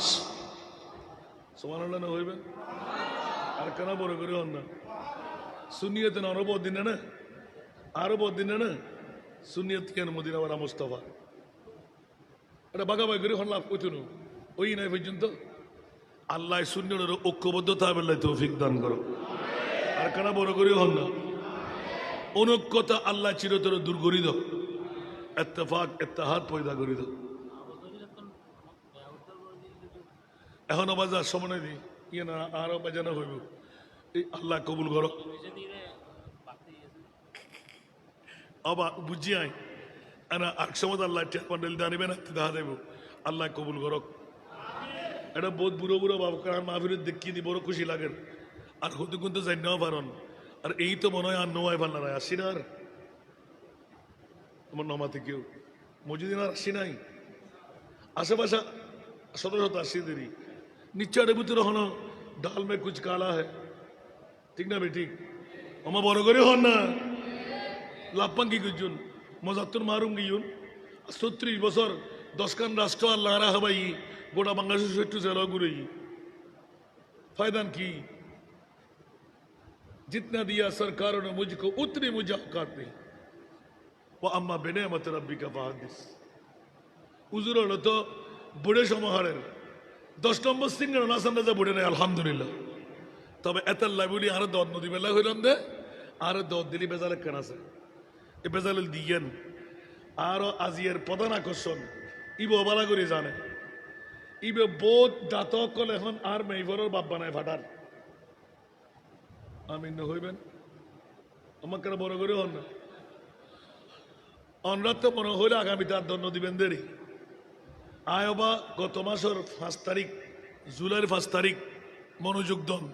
সুবহানাল্লাহ হইবে। আর কেন বড় করে হন না? সুন্নিয়তে আরো বহুত দিনে না, আরো বহুত দিনে না সুন্নিয়ত কেন মদিনা ওয়ালা মুস্তাফা এটা বাগাবাই করে হন লাভ করতো না ওই নাই পর্যন্ত। আল্লাহ সুন্নিয়তের ঐক্যবদ্ধতা বেলায় তৌফিক দান করো। আর কেন বড় করে হন না? অনৈক্যতা আল্লাহ চিরতর দূর করি দাও, ইত্তেফাক ইত্তেহাদ পয়দা করি দাও। এখন বাজার সময় দিই ইয়ে না আরো বাজানো হইব। এই আল্লাহ কবুল করো। আবার বুঝি আই এক সময় আল্লাহ মন্ডল জানিবে না দেখা দেব। আল্লাহ কবুল করক। এটা বহুত বুড়ো বুড়ো বাবু কারণ মাহফিলের দেখিয়ে দি বড় খুশি লাগেন। আর হতে কিন্তু যাই নেওয়া পারেন। আর এই তো মনে হয় আর নোয়াই পারল না আসি না আর তোমার নমাতে কেউ মজুদিন আর আসি নাই আশেপাশে শত শত আসি দেরি নিশ্চয় ভিতরে হন ডাল মে কুচ কালা হয়, ঠিক না বে ঠিক? আমার বড় করে হন না লাপাং কি করছুন মজাত্তুর মারুম গিয়ুন 36 বছর 10 খান রাষ্ট্র আল্লাহ হবাই গোটা বাংলাদেশ একটু জেলা ঘুরে फायदान की। जितना दिया सरकारों ने मुझको उतनी मुझे औकात नहीं। वो अम्मा बेनेमत रब्बी का बहादिस उजुर हलो तो बुढ़े समाहारेर 10 নম্বর সিঙ্গেল না সামনে বুড়ে নেই আলহামদুলিল্লাহ। তবে এতাল্লাই বলি আর দদ নদী বেলা হইলাম দে আর দদ দিলি বেজালে কেন আছে এ বেজাল দিয়েন আরো আজিয়ের প্রধান আকর্ষণ ইবো বালা করে জানে ইবে বোধ দাঁতক কল এখন আর মেইভরের বাপ বানায় ফাটার আমিন হইবেন। আমাকে বড় করে হন না অনরাত মনে হইলে আগামীতে আর দণ্ড দিবেন দেরি আয়বা গত মাসের 5 তারিখ জুলাইয়ের 5 তারিখ মনোযোগ দন